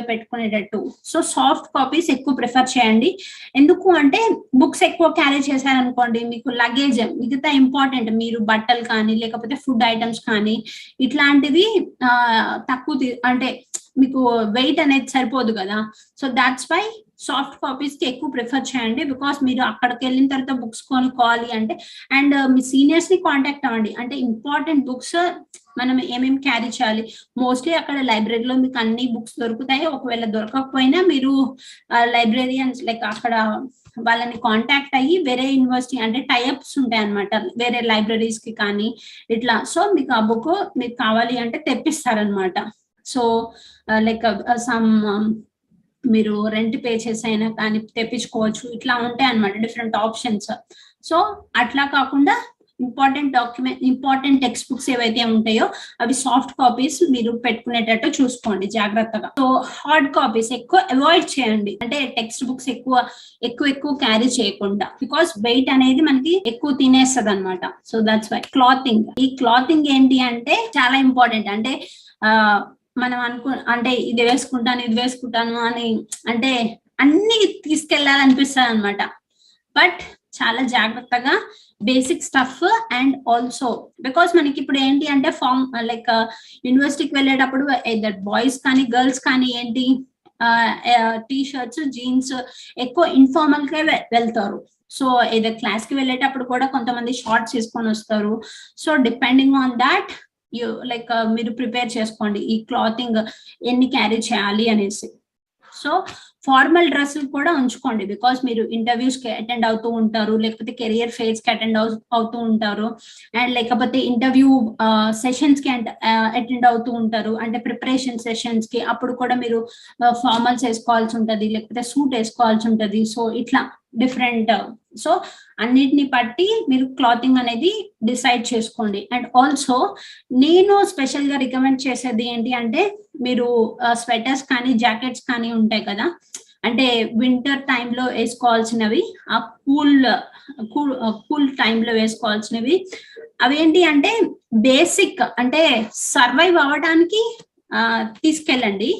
పెట్టుకునేటట్టు. సో సాఫ్ట్ కాపీస్ ఎక్కువ ప్రిఫర్ చేయండి. ఎందుకు అంటే బుక్స్ ఎక్కువ క్యారీ చేశారనుకోండి మీకు లగేజ్ మిగతా ఇంపార్టెంట్ మీరు బట్టలు కానీ లేకపోతే ఫుడ్ ఐటమ్స్ కానీ ఇట్లాంటివి తక్కువ అంటే మీకు వెయిట్ అనేది సరిపోదు కదా. So that's why soft copies కి ఎక్కువ ప్రిఫర్ చేయండి. బికాస్ మీరు అక్కడికి వెళ్ళిన తర్వాత బుక్స్ కొనుక్కోవాలి అంటే అండ్ మీ సీనియర్స్ ని కాంటాక్ట్ అవ్వండి. అంటే ఇంపార్టెంట్ బుక్స్ మనం ఏమేమి క్యారీ చేయాలి, మోస్ట్లీ అక్కడ లైబ్రరీలో మీకు అన్ని బుక్స్ దొరుకుతాయి. ఒకవేళ దొరకకపోయినా మీరు లైబ్రరీయన్స్ లైక్ అక్కడ వాళ్ళని కాంటాక్ట్ అయ్యి వేరే యూనివర్సిటీ అంటే టైఅప్స్ ఉంటాయి అనమాట వేరే లైబ్రరీస్ కి కానీ ఇట్లా. సో మీకు ఆ బుక్ మీకు కావాలి అంటే తెప్పిస్తారనమాట. సో లైక్ సమ్ మీరు రెంట్ పే చేసైనా కానీ తెప్పించుకోవచ్చు, ఇట్లా ఉంటాయి అనమాట డిఫరెంట్ ఆప్షన్స్. సో అట్లా కాకుండా ఇంపార్టెంట్ టెక్స్ట్ బుక్స్ ఏవైతే ఉంటాయో అవి సాఫ్ట్ కాపీస్ మీరు పెట్టుకునేటట్టు చూసుకోండి జాగ్రత్తగా. సో హార్డ్ కాపీస్ ఎక్కువ అవాయిడ్ చేయండి, అంటే టెక్స్ట్ బుక్స్ ఎక్కువ క్యారీ చేయకుండా, బికాస్ వెయిట్ అనేది మనకి ఎక్కువ తినేస్తుంది అనమాట. సో దట్స్ వై ఈ క్లాతింగ్ ఏంటి అంటే చాలా ఇంపార్టెంట్. అంటే మనం అంటే ఇది వేసుకుంటాను అని అంటే అన్ని తీసుకెళ్లాలనిపిస్తుంది అనమాట. బట్ చాలా జాగ్రత్తగా basic stuff and also because మనకి ఇప్పుడు ఏంటి అంటే ఫార్మ్ లైక్ యూనివర్సిటీకి వెళ్ళేటప్పుడు బాయ్స్ కానీ గర్ల్స్ కానీ ఏంటి టీ షర్ట్స్, జీన్స్ ఎక్కువ ఇన్ఫార్మల్ గా వెళ్తారు. సో ఏదో క్లాస్ కి వెళ్ళేటప్పుడు కూడా కొంతమంది షార్ట్స్ తీసుకొని వస్తారు. So depending on that like మీరు ప్రిపేర్ చేసుకోండి ఈ క్లాతింగ్ ఎన్ని క్యారీ చేయాలి అనేసి. సో ఫార్మల్ డ్రెస్సులు కూడా ఉంచుకోండి, బికాస్ మీరు ఇంటర్వ్యూస్ కి అటెండ్ అవుతూ ఉంటారు, లేకపోతే కెరియర్ ఫేర్స్ కి అటెండ్ అవుతూ ఉంటారు, అండ్ లేకపోతే ఇంటర్వ్యూ సెషన్స్ కి అటెండ్ అవుతూ ఉంటారు, అంటే ప్రిపరేషన్ సెషన్స్ కి అప్పుడు కూడా మీరు ఫార్మల్స్ వేసుకోవాల్సి ఉంటది, లేకపోతే సూట్ వేసుకోవాల్సి ఉంటది. సో ఇట్లా డిఫరెంట్, సో అన్నిటిని బట్టి మీరు క్లాతింగ్ అనేది డిసైడ్ చేసుకోండి. అండ్ ఆల్సో నేను స్పెషల్ గా రికమెండ్ చేసేది ఏంటి అంటే, మీరు స్వెటర్స్ కానీ జాకెట్స్ కానీ ఉంటాయి కదా, అంటే వింటర్ టైంలో వేసుకోవాల్సినవి, ఆ కూల్ కూల్ టైంలో వేసుకోవాల్సినవి, అవేంటి అంటే బేసిక్, అంటే సర్వైవ్ అవ్వడానికి తీసుకెళ్ళండి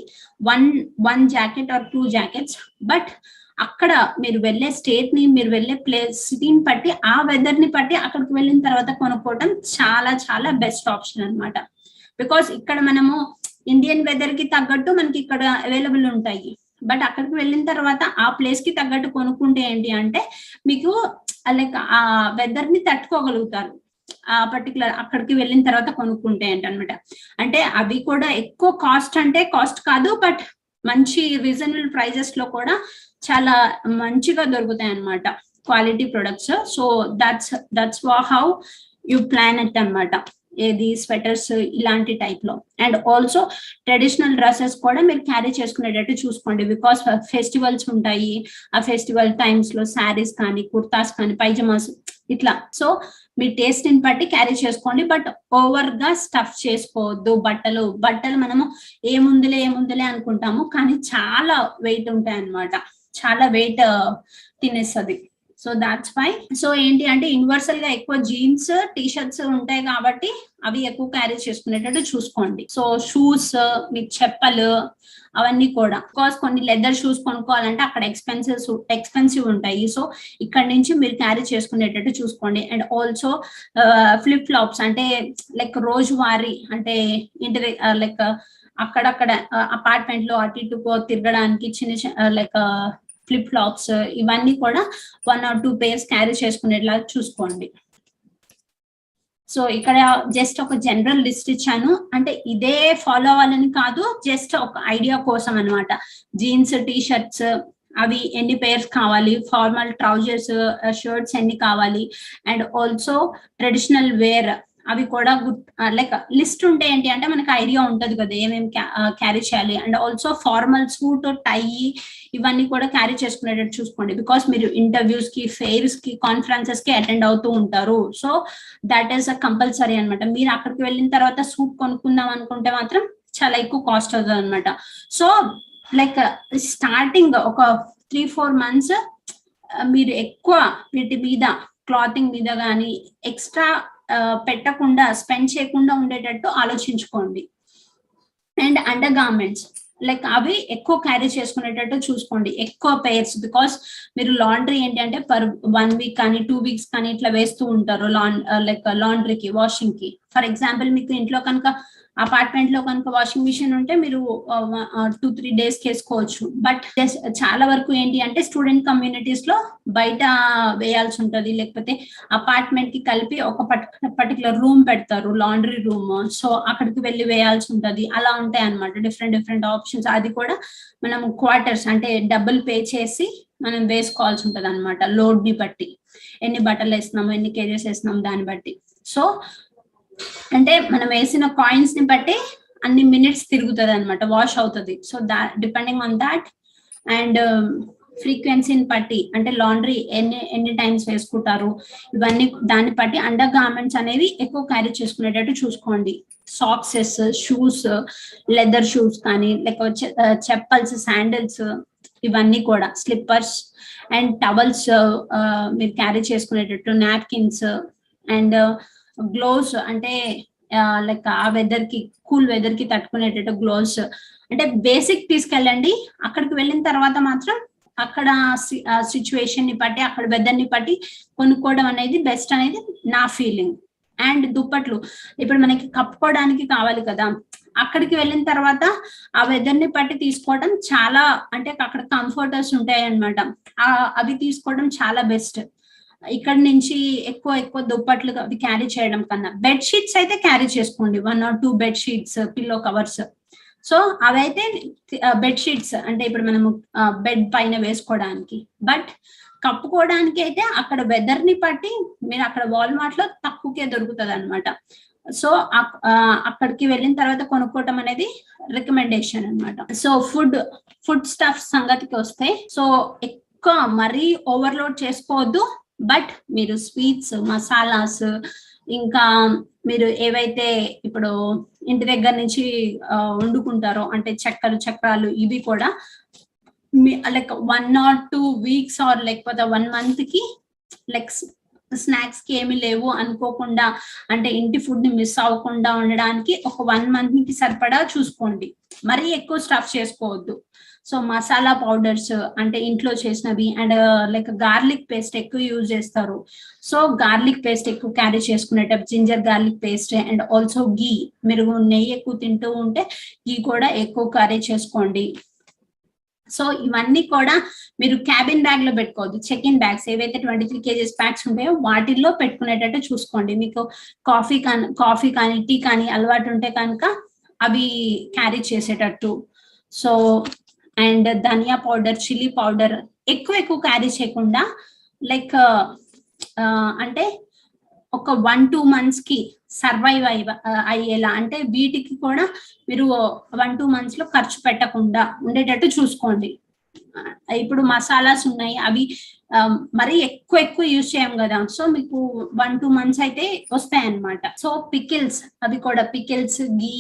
one jacket or 2 jackets. But అక్కడ మీరు వెళ్ళే స్టేట్ ని, మీరు వెళ్ళే ప్లేస్ సిటీని బట్టి, ఆ వెదర్ ని బట్టి అక్కడికి వెళ్ళిన తర్వాత కొనుక్కోవడం చాలా చాలా బెస్ట్ ఆప్షన్ అనమాట. బికాస్ ఇక్కడ మనము ఇండియన్ వెదర్ కి తగ్గట్టు మనకి ఇక్కడ అవైలబుల్ ఉంటాయి, బట్ అక్కడికి వెళ్ళిన తర్వాత ఆ ప్లేస్ కి తగ్గట్టు కొనుక్కుంటే ఏంటి అంటే మీకు లైక్ ఆ వెదర్ ని తట్టుకోగలుగుతారు ఆ పర్టికులర్ అక్కడికి వెళ్ళిన తర్వాత కొనుక్కుంటే ఏంటనమాట. అంటే అవి కూడా ఎక్కువ కాస్ట్ అంటే కాస్ట్ కాదు, బట్ మంచి రీజనబుల్ ప్రైజెస్ లో కూడా చాలా మంచిగా దొరుకుతాయి అన్నమాట quality products. So that's how you plan it అనమాట, ఏది స్వెటర్స్ ఇలాంటి టైప్ లో. అండ్ ఆల్సో ట్రెడిషనల్ డ్రెస్సెస్ కూడా మీరు క్యారీ చేసుకునేటట్టు చూసుకోండి, బికాస్ ఫెస్టివల్స్ ఉంటాయి, ఆ ఫెస్టివల్ టైమ్స్ లో శారీస్ కానీ, కుర్తాస్ కానీ, పైజమాస్ ఇట్లా. సో మీ టేస్ట్ ని బట్టి క్యారీ చేసుకోండి, బట్ ఓవర్ గా స్టఫ్ చేసుకోవద్దు. బట్టలు మనము ఏముందులే అనుకుంటాము, కానీ చాలా వెయిట్ ఉంటాయి అన్నమాట, చాలా వెయిట్ తినేస్తుంది. So that's why. సో ఏంటి అంటే యూనివర్సల్ గా ఎక్కువ జీన్స్ టీషర్ట్స్ ఉంటాయి కాబట్టి అవి ఎక్కువ క్యారీ చేసుకునేటట్టు చూసుకోండి. సో షూస్, మీకు చెప్పలు అవన్నీ కూడా, బికాస్ కొన్ని లెదర్ షూస్ కొనుక్కోవాలంటే అక్కడ ఎక్స్పెన్సివ్ ఉంటాయి. సో ఇక్కడ నుంచి మీరు క్యారీ చేసుకునేటట్టు చూసుకోండి. అండ్ ఆల్సో ఫ్లిప్ ఫ్లాప్స్, అంటే లైక్ రోజువారీ, అంటే ఇంటి లైక్ అక్కడక్కడ అపార్ట్మెంట్ లో అటు ఇటు తిరగడానికి చిన్న లైక్ ఫ్లిప్ ఫ్లాప్స్, ఇవన్నీ కూడా 1 or 2 pairs క్యారీ చేసుకునేట్లా చూసుకోండి. సో ఇక్కడ జస్ట్ ఒక జనరల్ లిస్ట్ ఇచ్చాను, అంటే ఇదే ఫాలో అవ్వాలని కాదు, జస్ట్ ఒక ఐడియా కోసం అనమాట. జీన్స్ టీషర్ట్స్ అవి ఎన్ని పేర్స్ కావాలి, ఫార్మల్ ట్రౌజర్స్ షర్ట్స్ ఎన్ని కావాలి, అండ్ ఆల్సో ట్రెడిషనల్ వేర్ అవి కూడా లైక్ లిస్ట్ ఉంటే ఏంటి అంటే మనకు ఐడియా ఉంటది కదా ఏమేమి క్యారీ చేయాలి. అండ్ ఆల్సో ఫార్మల్ సూట్, టై ఇవన్నీ కూడా క్యారీ చేసుకునేటట్టు చూసుకోండి, బికాస్ మీరు ఇంటర్వ్యూస్ కి, ఫెయిర్స్ కి, కాన్ఫరెన్సెస్ కి అటెండ్ అవుతూ ఉంటారు. So that is a compulsory అనమాట. మీరు అక్కడికి వెళ్ళిన తర్వాత సూట్ కొనుక్కుందాం అనుకుంటే మాత్రం చాలా ఎక్కువ కాస్ట్ అవుతుంది అనమాట. సో లైక్ స్టార్టింగ్ ఒక 3-4 months మీరు ఎక్కువ వీటి మీద, క్లాతింగ్ మీద కానీ ఎక్స్ట్రా పెట్టకుండా, స్పెండ్ చేయకుండా ఉండేటట్టు ఆలోచించుకోండి. అండ్ అండర్ గార్మెంట్స్ లైక్ అవి ఎక్కువ క్యారీ చేసుకునేటట్టు చూసుకోండి, ఎక్కువ పేర్స్, బికాస్ మీరు లాండ్రీ ఏంటి అంటే పర్ 1 week కానీ 2 weeks కానీ ఇట్లా వేస్తూ ఉంటారు లైక్ లాండ్రీకి, వాషింగ్ కి. ఫర్ ఎగ్జాంపుల్ మీకు ఇంట్లో కనుక అపార్ట్మెంట్ లో కనుక వాషింగ్ మిషన్ ఉంటే మీరు 2-3 days వేసుకోవచ్చు. బట్ చాలా వరకు ఏంటి అంటే స్టూడెంట్ కమ్యూనిటీస్ లో బయట వేయాల్సి ఉంటది, లేకపోతే అపార్ట్మెంట్ కి కలిపి ఒక పర్టికులర్ రూమ్ పెడతారు, లాండ్రీ రూమ్. సో అక్కడికి వెళ్ళి వేయాల్సి ఉంటది. అలా ఉంటాయి అనమాట డిఫరెంట్ ఆప్షన్స్. అది కూడా మనం క్వార్టర్స్, అంటే డబ్బులు పే చేసి మనం వేసుకోవాల్సి ఉంటది అనమాట, లోడ్ ని బట్టి, ఎన్ని బట్టలు వేస్తున్నాము, ఎన్ని కేజెస్ వేస్తున్నాం దాన్ని బట్టి. సో అంటే మనం వేసిన కాయిన్స్ ని బట్టి అన్ని మినిట్స్ తిరుగుతుంది అనమాట, వాష్ అవుతుంది. So depending on that. And ఫ్రీక్వెన్సీని బట్టి, అంటే లాండ్రీ ఎన్ని టైమ్స్ వేసుకుంటారు, ఇవన్నీ దాన్ని బట్టి అండర్ గార్మెంట్స్ అనేవి ఎక్కువ క్యారీ చేసుకునేటట్టు చూసుకోండి. సాక్సెస్, షూస్, లెదర్ షూస్ కానీ, లేకపోతే చెప్పల్స్, శాండిల్స్, ఇవన్నీ కూడా స్లిప్పర్స్ అండ్ టవల్స్ మీరు క్యారీ చేసుకునేటట్టు, నాప్కిన్స్ అండ్ గ్లోవ్స్, అంటే లైక్ ఆ వెదర్ కి, కూల్ వెదర్ కి తట్టుకునేటట్టు గ్లోవ్స్. అంటే బేసిక్ తీసుకెళ్ళండి. అక్కడికి వెళ్ళిన తర్వాత మాత్రం అక్కడ సిచ్యువేషన్ ని బట్టి, అక్కడ వెదర్ ని బట్టి కొనుక్కోవడం అనేది బెస్ట్ అనేది నా ఫీలింగ్. అండ్ దుప్పట్లు ఇప్పుడు మనకి కప్పుకోవడానికి కావాలి కదా, అక్కడికి వెళ్ళిన తర్వాత ఆ వెదర్ ని బట్టి తీసుకోవడం చాలా, అంటే అక్కడ కంఫర్టర్స్ ఉంటాయి అనమాట, అవి తీసుకోవడం చాలా బెస్ట్. ఇక్కడ నుంచి ఎక్కువ దుప్పట్లు అవి క్యారీ చేయడం కన్నా బెడ్ షీట్స్ అయితే క్యారీ చేసుకోండి, 1 or 2 bed sheets, pillow covers. So అవైతే బెడ్షీట్స్ అంటే ఇప్పుడు మనము బెడ్ పైన వేసుకోవడానికి. బట్ కప్పుకోవడానికి అయితే అక్కడ వెదర్ ని బట్టి మీరు అక్కడ వాల్మార్ట్ లో తక్కువకే దొరుకుతుంది అనమాట. సో అక్కడికి వెళ్ళిన తర్వాత కొనుక్కోవటం అనేది రికమెండేషన్ అనమాట. సో ఫుడ్ స్టఫ్ సంగతికి వస్తే, సో ఎక్కువ మరీ ఓవర్లోడ్ చేసుకోవద్దు. బట్ మీరు స్వీట్స్, మసాలాస్, ఇంకా మీరు ఏవైతే ఇప్పుడు ఇంటి దగ్గర నుంచి వండుకుంటారో అంటే చక్రాలు ఇవి కూడా లైక్ 1 or 2 weeks ఆర్ లేకపోతే 1 month కి లైక్ స్నాక్స్ కి ఏమి లేవు అనుకోకుండా, అంటే ఇంటి ఫుడ్ ని మిస్ అవ్వకుండా ఉండడానికి ఒక 1 month కి సరిపడా చూసుకోండి. మరీ ఎక్కువ స్టఫ్ చేసుకోవద్దు. సో మసాలా పౌడర్స్ అంటే ఇంట్లో చేసినవి, అండ్ లైక్ గార్లిక్ పేస్ట్ ఎక్కువ యూజ్ చేస్తారు. సో గార్లిక్ పేస్ట్ ఎక్కువ క్యారీ చేసుకునేటప్పుడు ginger garlic paste, and also ghee, మీరు నెయ్యి ఎక్కువ తింటూ ఉంటే గీ కూడా ఎక్కువ క్యారీ చేసుకోండి. సో ఇవన్నీ కూడా మీరు క్యాబిన్ బ్యాగ్ లో పెట్టుకోవద్దు. చెక్ ఇన్ బ్యాగ్స్ ఏవైతే 23 kgs బ్యాగ్స్ ఉంటాయో వాటిల్లో పెట్టుకునేటట్టు చూసుకోండి. మీకు కాఫీ కానీ టీ కానీ అలవాటు ఉంటే కనుక అవి క్యారీ చేసేటట్టు. సో అండ్ ధనియా పౌడర్, చిల్లీ పౌడర్ ఎక్కువ క్యారీ చేయకుండా, లైక్ అంటే ఒక 1-2 months కి సర్వైవ్ అయ్యేలా, అంటే వీటికి కూడా మీరు 1-2 months లో ఖర్చు పెట్టకుండా ఉండేటట్టు చూసుకోండి. ఇప్పుడు మసాలాస్ ఉన్నాయి, అవి మరి ఎక్కువ యూజ్ చేయం కదా. సో మీకు 1-2 months అయితే వస్తాయి అన్నమాట. సో పికిల్స్, అవి కూడా పికిల్స్, గీ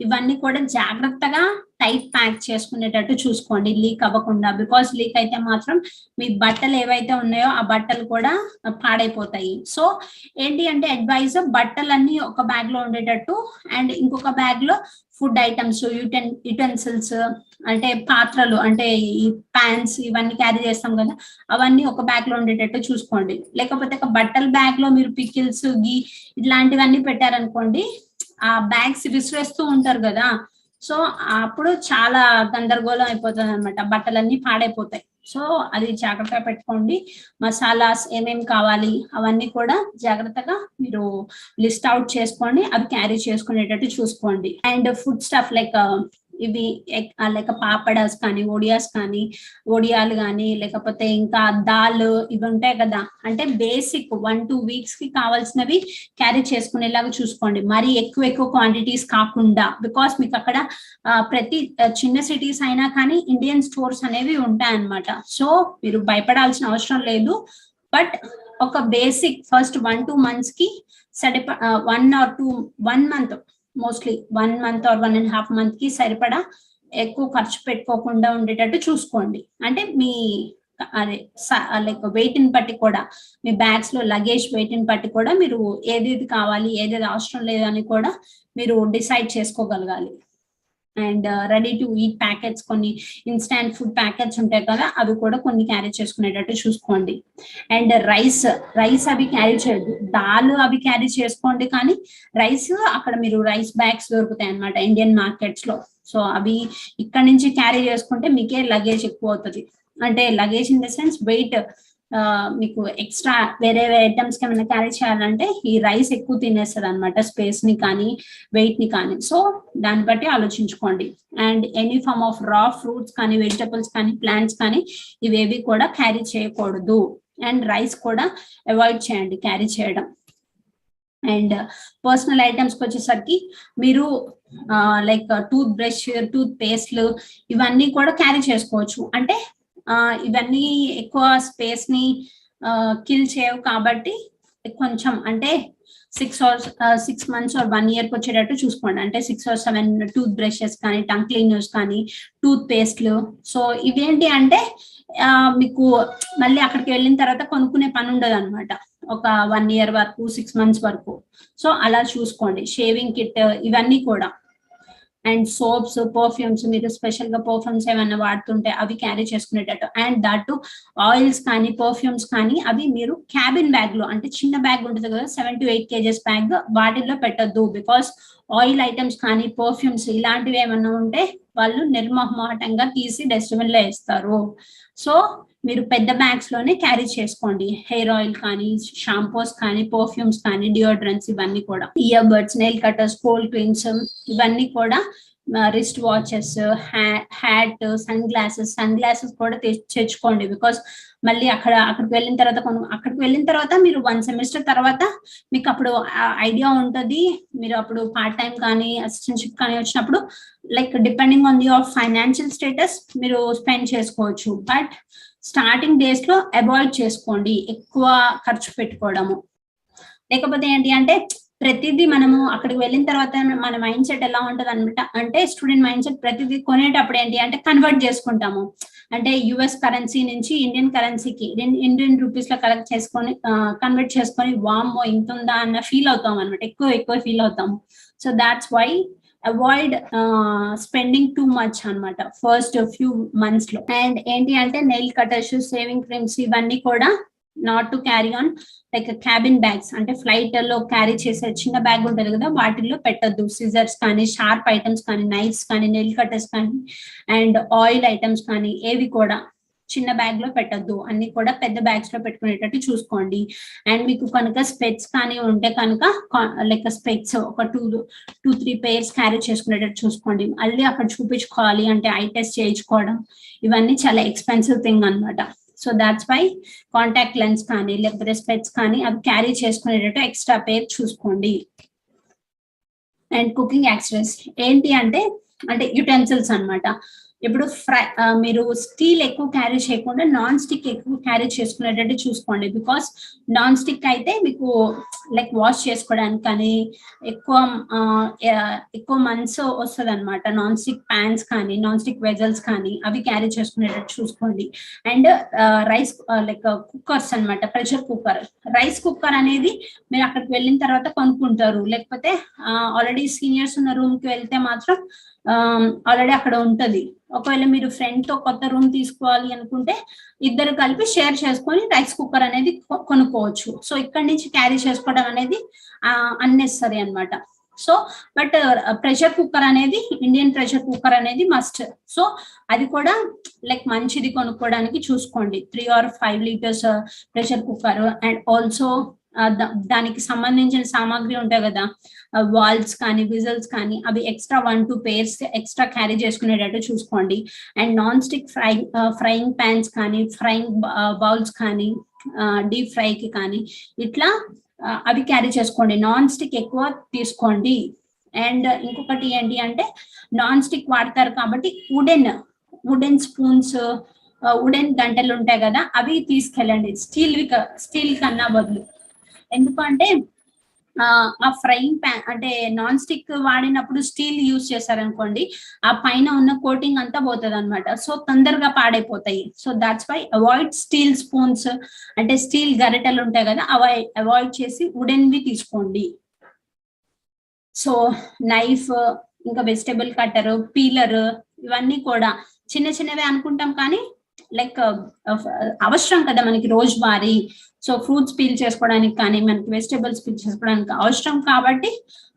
ఇవన్నీ కూడా జాగ్రత్తగా టైట్ ప్యాక్ చేసుకునేటట్టు చూసుకోండి, లీక్ అవ్వకుండా. బికాస్ లీక్ అయితే మాత్రం మీ బట్టలు ఏవైతే ఉన్నాయో ఆ బట్టలు కూడా పాడైపోతాయి. సో ఏంటి అంటే అడ్వైజ్, బట్టలన్నీ ఒక బ్యాగ్ లో ఉండేటట్టు, అండ్ ఇంకొక బ్యాగ్ లో ఫుడ్ ఐటమ్స్, యుటెన్సిల్స్ అంటే పాత్రలు, అంటే ఈ ప్యాన్స్ ఇవన్నీ క్యారీ చేస్తాం కదా, అవన్నీ ఒక బ్యాగ్ లో ఉండేటట్టు చూసుకోండి. లేకపోతే ఒక బట్టల బ్యాగ్ లో మీరు పికిల్స్, గీ ఇట్లాంటివన్నీ పెట్టారనుకోండి, ఆ బ్యాగ్స్ విసిరేస్తూ ఉంటారు కదా. సో అప్పుడు చాలా గందరగోళం అయిపోతుంది అనమాట, బట్టలన్నీ పాడైపోతాయి. సో అది జాగ్రత్తగా పెట్టుకోండి. మసాలాస్ ఏమేమి కావాలి అవన్నీ కూడా జాగ్రత్తగా మీరు లిస్ట్ అవుట్ చేసుకోండి, అవి క్యారీ చేసుకునేటట్టు చూసుకోండి. అండ్ ఫుడ్ స్టఫ్ లైక్ ఇవి లైక్ పాపడాస్ కానీ, ఒడియాలు కానీ, లేకపోతే ఇంకా దాల్ ఇవి ఉంటాయి కదా, అంటే బేసిక్ 1-2 weeks కి కావాల్సినవి క్యారీ చేసుకునేలాగా చూసుకోండి. మరి ఎక్కువ క్వాంటిటీస్ కాకుండా, బికాస్ మీకు అక్కడ ప్రతి చిన్న సిటీస్ అయినా కానీ ఇండియన్ స్టోర్స్ అనేవి ఉంటాయన్నమాట. సో మీరు భయపడాల్సిన అవసరం లేదు. బట్ ఒక బేసిక్ ఫస్ట్ 1-2 months కి 1 month, mostly 1 month or 1.5 month కి సరిపడా ఎక్కువ ఖర్చు పెట్టుకోకుండా ఉండేటట్టు చూసుకోండి. అంటే మీ అదే లైక్ వెయిట్ ని బట్టి కూడా, మీ బ్యాగ్స్ లో లగేజ్ వెయిట్ ని బట్టి కూడా మీరు ఏదేది కావాలి ఏదేది అవసరం లేదని కూడా మీరు డిసైడ్ చేసుకోగలగాలి. And ready to eat packets, కొన్ని ఇన్స్టాంట్ ఫుడ్ ప్యాకెట్స్ ఉంటాయి కదా, అవి కూడా కొన్ని క్యారీ చేసుకునేటట్టు చూసుకోండి. అండ్ రైస్ అవి క్యారీ చేయద్దు. దాల్ అవి క్యారీ చేసుకోండి, కానీ రైస్ అక్కడ మీరు రైస్ బ్యాగ్స్ దొరుకుతాయి అనమాట ఇండియన్ మార్కెట్స్ లో. సో అవి ఇక్కడ నుంచి క్యారీ చేసుకుంటే మీకే లగేజ్ ఎక్కువ అవుతుంది. అంటే luggage in the sense weight, మీకు ఎక్స్ట్రా వేరే ఐటమ్స్ కి ఏమైనా క్యారీ చేయాలంటే ఈ రైస్ ఎక్కువ తినేస్తుంది అనమాట, స్పేస్ ని కానీ వెయిట్ ని కానీ. సో దాన్ని బట్టి ఆలోచించుకోండి. And any form of raw fruits కానీ, వెజిటబుల్స్ కానీ, ప్లాంట్స్ కానీ ఇవేవి కూడా క్యారీ చేయకూడదు. అండ్ రైస్ కూడా అవాయిడ్ చేయండి క్యారీ చేయడం. అండ్ పర్సనల్ ఐటమ్స్ కి వచ్చేసరికి మీరు లైక్ టూత్ బ్రష్, టూత్ పేస్ట్లు ఇవన్నీ కూడా క్యారీ చేసుకోవచ్చు. అంటే ఇవన్నీ ఎక్కువ స్పేస్ ని కిల్ చేయవు కాబట్టి కొంచెం, అంటే 6 months or 1 year వచ్చేటట్టు చూసుకోండి. అంటే 6 or 7 టూత్ బ్రషెస్ కానీ, టంగ్ క్లీనర్స్ కానీ, టూత్ పేస్ట్లు. సో ఇవేంటి అంటే మీకు మళ్ళీ అక్కడికి వెళ్ళిన తర్వాత కొనుక్కునే పని ఉండదు అనమాట, ఒక 1 year వరకు, 6 months వరకు. సో అలా చూసుకోండి. షేవింగ్ కిట్ ఇవన్నీ కూడా. అండ్ సోప్స్, పర్ఫ్యూమ్స్, మీరు స్పెషల్ గా పర్ఫ్యూమ్స్ ఏమైనా వాడుతుంటే అవి క్యారీ చేసుకునేటట్టు. అండ్ దట్ ఆయిల్స్ కానీ, పర్ఫ్యూమ్స్ కానీ అవి మీరు క్యాబిన్ బ్యాగ్ లో, అంటే చిన్న బ్యాగ్ ఉంటుంది కదా 7 to 8 kgs బ్యాగ్, వాటిల్లో పెట్టద్దు. బికాస్ ఆయిల్ ఐటమ్స్ కానీ, పర్ఫ్యూమ్స్ ఇలాంటివి ఏమన్నా ఉంటే వాళ్ళు నిర్మోహమాటంగా తీసి డస్ట్బిన్ లో వేస్తారు. సో మీరు పెద్ద బ్యాగ్స్ లోనే క్యారీ చేసుకోండి. హెయిర్ ఆయిల్ కానీ, షాంపూస్ కానీ, పర్ఫ్యూమ్స్ కానీ, డియోడ్రెంట్స్ ఇవన్నీ కూడా. Earbuds, nail cutters, cold creams ఇవన్నీ కూడా wrist watches, hat, sunglasses కూడా తెచ్చుకోండి. బికాస్ మళ్ళీ అక్కడికి వెళ్ళిన తర్వాత మీరు 1 సెమిస్టర్ తర్వాత మీకు అప్పుడు ఐడియా ఉంటుంది. మీరు అప్పుడు పార్ట్ టైం కానీ అసిస్టెంట్షిప్ కానీ వచ్చినప్పుడు like depending on your financial status మీరు స్పెండ్ చేసుకోవచ్చు. బట్ స్టార్టింగ్ డేస్ లో అవాయిడ్ చేసుకోండి ఎక్కువ ఖర్చు పెట్టుకోవడము. లేకపోతే ఏంటి అంటే ప్రతిదీ మనము అక్కడికి వెళ్ళిన తర్వాత మన మైండ్ సెట్ ఎలా ఉంటుంది అనమాట అంటే స్టూడెంట్ మైండ్ సెట్ ప్రతిదీ కొనేటప్పుడు ఏంటి అంటే కన్వర్ట్ చేసుకుంటాము. అంటే యుఎస్ కరెన్సీ నుంచి ఇండియన్ కరెన్సీకి ఇండియన్ రూపీస్ లో కన్వర్ట్ చేసుకొని వామ్మో ఇంత ఉందా అన్న ఫీల్ అవుతాం అనమాట. ఎక్కువ ఫీల్ అవుతాము. So that's why avoid spending too much అనమాట ఫస్ట్ ఫ్యూ మంత్స్ లో. అండ్ ఏంటి అంటే నెయిల్ కటర్స్, సేవింగ్ క్రీమ్స్ ఇవన్నీ కూడా not to carry on like cabin bags, అంటే ఫ్లైట్ లో క్యారీ చేసే చిన్న బ్యాగ్ ఉంటుంది కదా వాటిల్లో పెట్టద్దు. సిజర్స్ కానీ, షార్ప్ ఐటమ్స్ కానీ, నైఫ్స్ కానీ, నెయిల్ కటర్స్ కానీ, అండ్ ఆయిల్ ఐటమ్స్ కానీ ఏవి కూడా చిన్న బ్యాగ్ లో పెట్టద్దు. అన్ని కూడా పెద్ద బ్యాగ్స్ లో పెట్టుకునేటట్టు చూసుకోండి. అండ్ మీకు కనుక స్పెట్స్ కానీ ఉంటే కనుక లైక్ స్పెట్స్ ఒక 2-3 పేర్స్ క్యారీ చేసుకునేటట్టు చూసుకోండి. మళ్ళీ అక్కడ చూపించుకోవాలి అంటే ఐ టెస్ట్ చేయించుకోవడం ఇవన్నీ చాలా ఎక్స్పెన్సివ్ థింగ్ అనమాట. So that's why contact lens కానీ లేకపోతే స్పెట్స్ కానీ అవి క్యారీ చేసుకునేటట్టు ఎక్స్ట్రా పేర్ చూసుకోండి. అండ్ కుకింగ్ యాక్సెసరీస్ ఏంటి అంటే యుటెన్సిల్స్ అనమాట. ఇప్పుడు మీరు స్టీల్ ఎక్కువ క్యారీ చేయకుండా నాన్ స్టిక్ ఎక్కువ క్యారీ చేసుకునేటట్టు చూసుకోండి. బికాస్ నాన్ స్టిక్ అయితే మీకు లైక్ వాష్ చేసుకోవడానికి కానీ ఎక్కువ మంత్స్ వస్తుంది అనమాట. నాన్ స్టిక్ ప్యాన్స్ కానీ, నాన్ స్టిక్ వెజల్స్ కానీ అవి క్యారీ చేసుకునేటట్టు చూసుకోండి. అండ్ రైస్ లైక్ కుక్కర్స్ అనమాట, ప్రెషర్ కుక్కర్. రైస్ కుక్కర్ అనేది మీరు అక్కడికి వెళ్ళిన తర్వాత కొనుక్కుంటారు. లేకపోతే ఆల్రెడీ సీనియర్స్ ఉన్న రూమ్ కి వెళ్తే మాత్రం ఆల్రెడీ అక్కడ ఉంటది. ఒకవేళ మీరు ఫ్రెండ్ తో కొత్త రూమ్ తీసుకోవాలి అనుకుంటే ఇద్దరు కలిపి షేర్ చేసుకొని రైస్ కుక్కర్ అనేది కొనుక్కోవచ్చు. సో ఇక్కడ నుంచి క్యారీ చేసుకోవడం అనేది అన్నెసరీ అనమాట. సో బట్ ప్రెషర్ కుక్కర్ అనేది, ఇండియన్ ప్రెషర్ కుక్కర్ అనేది మస్ట్. సో అది కూడా లైక్ మంచిది కొనుక్కోవడానికి చూసుకోండి. 3 or 5 liters pressure cooker. And also దానికి సంబంధించిన సామాగ్రి ఉంటాయి కదా, వాల్స్ కానీ, విజల్స్ కానీ, అవి ఎక్స్ట్రా 1-2 pairs ఎక్స్ట్రా క్యారీ చేసుకునేటట్టు చూసుకోండి. And non stick frying pans కానీ, ఫ్రైయింగ్ బౌల్స్ కానీ, డీప్ ఫ్రైకి కానీ ఇట్లా అవి క్యారీ చేసుకోండి. నాన్ స్టిక్ ఎక్కువ తీసుకోండి. అండ్ ఇంకొకటి ఏంటి అంటే నాన్ స్టిక్ వాడతారు కాబట్టి వుడెన్ స్పూన్స్, వుడెన్ గంటలు ఉంటాయి కదా అవి తీసుకెళ్ళండి స్టీల్ కన్నా బదులు. ఎందుకంటే ఆ ఫ్రైయింగ్ ప్యాన్ అంటే నాన్ స్టిక్ వాడినప్పుడు స్టీల్ యూజ్ చేశారనుకోండి ఆ పైన ఉన్న కోటింగ్ అంతా పోతుంది అనమాట. సో తొందరగా పాడైపోతాయి. So that's why avoid steel spoons, అంటే స్టీల్ గరిటెలు ఉంటాయి కదా అవాయిడ్ చేసి వుడెన్వి తీసుకోండి. సో నైఫ్, ఇంకా వెజిటబుల్ కట్టర్, పీలర్ ఇవన్నీ కూడా చిన్నవే అనుకుంటాం కానీ లైక్ అవసరం కదా మనకి రోజువారీ. సో ఫ్రూట్స్ పీల్ చేసుకోవడానికి కానీ, మనకి వెజిటబుల్స్ పీల్ చేసుకోవడానికి అవసరం కాబట్టి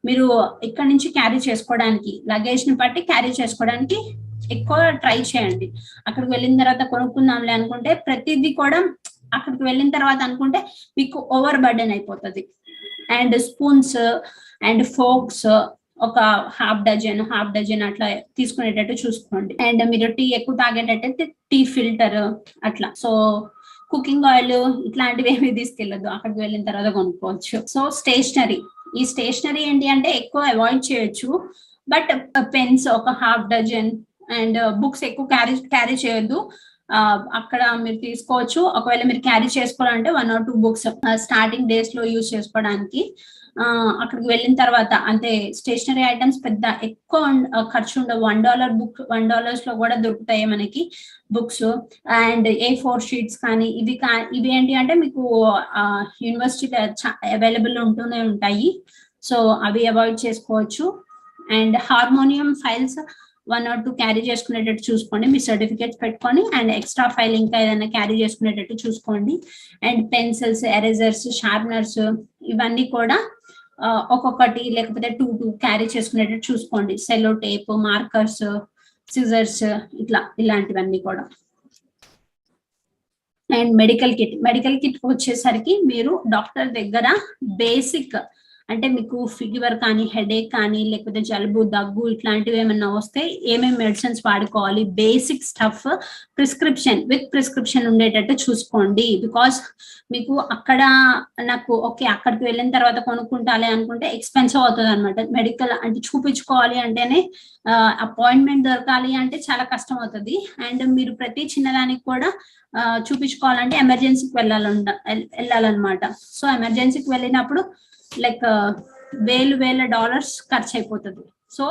మీరు ఇక్కడ నుంచి క్యారీ చేసుకోవడానికి, లగేజ్ ని బట్టి క్యారీ చేసుకోవడానికి ఎక్కువ ట్రై చేయండి. అక్కడికి వెళ్ళిన తర్వాత కొనుక్కుందాంలే అనుకుంటే ప్రతిదీ కూడా అక్కడికి వెళ్ళిన తర్వాత అనుకుంటే మీకు ఓవర్ బర్డెన్ అయిపోతుంది. అండ్ స్పూన్స్ అండ్ ఫోక్స్ ఒక హాఫ్ డజన్ అట్లా తీసుకునేటట్టు చూసుకోండి. అండ్ మీరు టీ ఎక్కువ తాగేటట్టయితే టీ ఫిల్టర్ అట్లా. సో కుకింగ్ ఆయిల్ ఇట్లాంటివి ఏమి తీసుకెళ్ళదు, అక్కడికి వెళ్ళిన తర్వాత కొనుక్కోవచ్చు. సో ఈ స్టేషనరీ ఏంటి అంటే ఎక్కువ అవాయిడ్ చేయొచ్చు. బట్ పెన్స్ ఒక హాఫ్ డజన్ అండ్ బుక్స్ ఎక్కువ క్యారీ చేయొద్దు. అక్కడ మీరు తీసుకోవచ్చు. ఒకవేళ మీరు క్యారీ చేసుకోవాలంటే 1 or 2 books స్టార్టింగ్ డేస్ లో యూజ్ చేసుకోవడానికి. అక్కడికి వెళ్ళిన తర్వాత అంటే స్టేషనరీ ఐటమ్స్ పెద్ద ఎక్కువ ఖర్చు ఉండవు. $1 బుక్ $1 లో కూడా దొరుకుతాయి మనకి బుక్స్. అండ్ A4 షీట్స్ కానీ ఇవి ఏంటి అంటే మీకు యూనివర్సిటీలో అవైలబుల్ ఉంటూనే ఉంటాయి. సో అవి అవాయిడ్ చేసుకోవచ్చు. And harmonium files 1 or 2 carry చేసుకునేటట్టు చూసుకోండి. మీ సర్టిఫికేట్స్ పెట్టుకొని అండ్ ఎక్స్ట్రా ఫైల్ ఇంకా ఏదైనా క్యారీ చేసుకునేటట్టు చూసుకోండి. అండ్ పెన్సిల్స్, ఎరేజర్స్, షార్ప్నర్స్ ఇవన్నీ కూడా ఒక్కొక్కటి లేకపోతే 2 క్యారీ చేసుకునేటట్టు చూసుకోండి. సెలో టేప్, మార్కర్స్, సిజర్స్ ఇలాంటివన్నీ కూడా. అండ్ మెడికల్ కిట్ వచ్చేసరికి మీరు డాక్టర్ దగ్గర బేసిక్ అంటే మీకు ఫీవర్ కానీ, హెడేక్ కానీ, లేకపోతే జలుబు, దగ్గు ఇట్లాంటివి ఏమన్నా వస్తే ఏమేమి మెడిసిన్స్ వాడుకోవాలి, బేసిక్ స్టఫ్ విత్ ప్రిస్క్రిప్షన్ ఉండేటట్టు చూసుకోండి. బికాస్ మీకు అక్కడ నాకు ఓకే అక్కడికి వెళ్ళిన తర్వాత కొనుక్కుంటాలి అనుకుంటే ఎక్స్పెన్సివ్ అవుతుంది అనమాట. మెడికల్ అంటే చూపించుకోవాలి అంటేనే అపాయింట్మెంట్ దొరకాలి అంటే చాలా కష్టం అవుతుంది. అండ్ మీరు ప్రతి చిన్నదానికి కూడా చూపించుకోవాలంటే ఎమర్జెన్సీకి వెళ్ళాలన్నమాట. సో ఎమర్జెన్సీకి వెళ్ళినప్పుడు లైక్ వేల డాలర్స్ ఖర్చు అయిపోతుంది. సో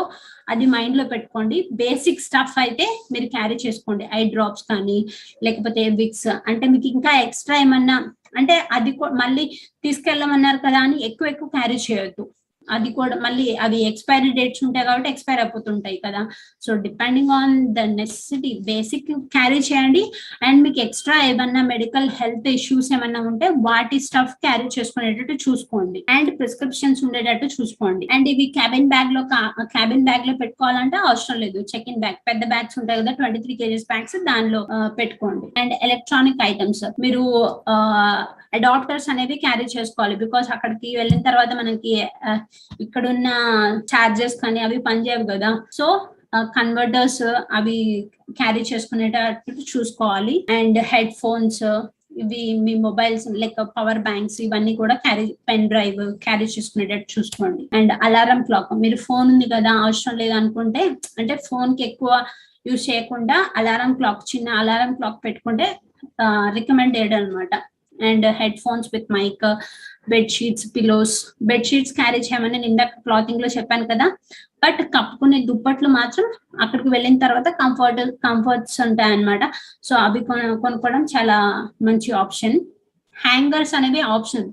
అది మైండ్ లో పెట్టుకోండి. బేసిక్ స్టఫ్ అయితే మీరు క్యారీ చేసుకోండి. ఐ డ్రాప్స్ కానీ, లేకపోతే విక్స్. అంటే మీకు ఇంకా ఎక్స్ట్రా ఏమన్నా అంటే అది మళ్ళీ తీసుకెళ్ళమన్నారు కదా అని ఎక్కువ క్యారీ చేయొద్దు. అది కూడా మళ్ళీ అవి ఎక్స్పైరీ డేట్స్ ఉంటాయి కాబట్టి ఎక్స్పైర్ అయిపోతుంటాయి కదా. So depending on the necessity basic carry చేయండి. అండ్ మీకు ఎక్స్ట్రా ఏమన్నా మెడికల్ హెల్త్ ఇష్యూస్ ఏమన్నా ఉంటే వాటి స్టఫ్ క్యారీ చేసుకునేటట్టు చూసుకోండి. అండ్ ప్రిస్క్రిప్షన్స్ ఉండేటట్టు చూసుకోండి. అండ్ ఇవి క్యాబిన్ బ్యాగ్ లో పెట్టుకోవాలంటే అవసరం లేదు. చెక్ ఇన్ బ్యాగ్ పెద్ద బ్యాగ్స్ ఉంటాయి కదా, 23 kgs బ్యాగ్స్, దానిలో పెట్టుకోండి. అండ్ ఎలక్ట్రానిక్ ఐటమ్స్ మీరు అడాప్టర్స్ అనేవి క్యారీ చేసుకోవాలి. బికాస్ అక్కడికి వెళ్ళిన తర్వాత మనకి ఇక్కడున్న ఛార్జెస్ కానీ అవి పనిచేయవు కదా. సో కన్వర్టర్స్ అవి క్యారీ చేసుకునేటట్టు చూసుకోవాలి. అండ్ హెడ్ ఫోన్స్, ఇవి మీ మొబైల్స్ లైక్ పవర్ బ్యాంక్స్ ఇవన్నీ కూడా పెన్ డ్రైవ్ క్యారీ చేసుకునేటట్టు చూసుకోండి. అండ్ అలారం క్లాక్, మీరు ఫోన్ ఉంది కదా అవసరం లేదు అనుకుంటే, అంటే ఫోన్ కి ఎక్కువ యూజ్ చేయకుండా అలారం క్లాక్, చిన్న అలారం క్లాక్ పెట్టుకుంటే రికమెండ్ చేయడం అనమాట. And headphones with mic, bedsheets, pillows. Bedsheets carry చేయమని నేను ఇందాక క్లాతింగ్ లో చెప్పాను కదా. బట్ కప్పుకునే దుప్పట్లు మాత్రం అక్కడికి వెళ్ళిన తర్వాత కంఫర్ట్స్ ఉంటాయి అనమాట. సో అవి కొనుక్కోవడం చాలా మంచి ఆప్షన్. హ్యాంగర్స్ అనేవి ఆప్షన్,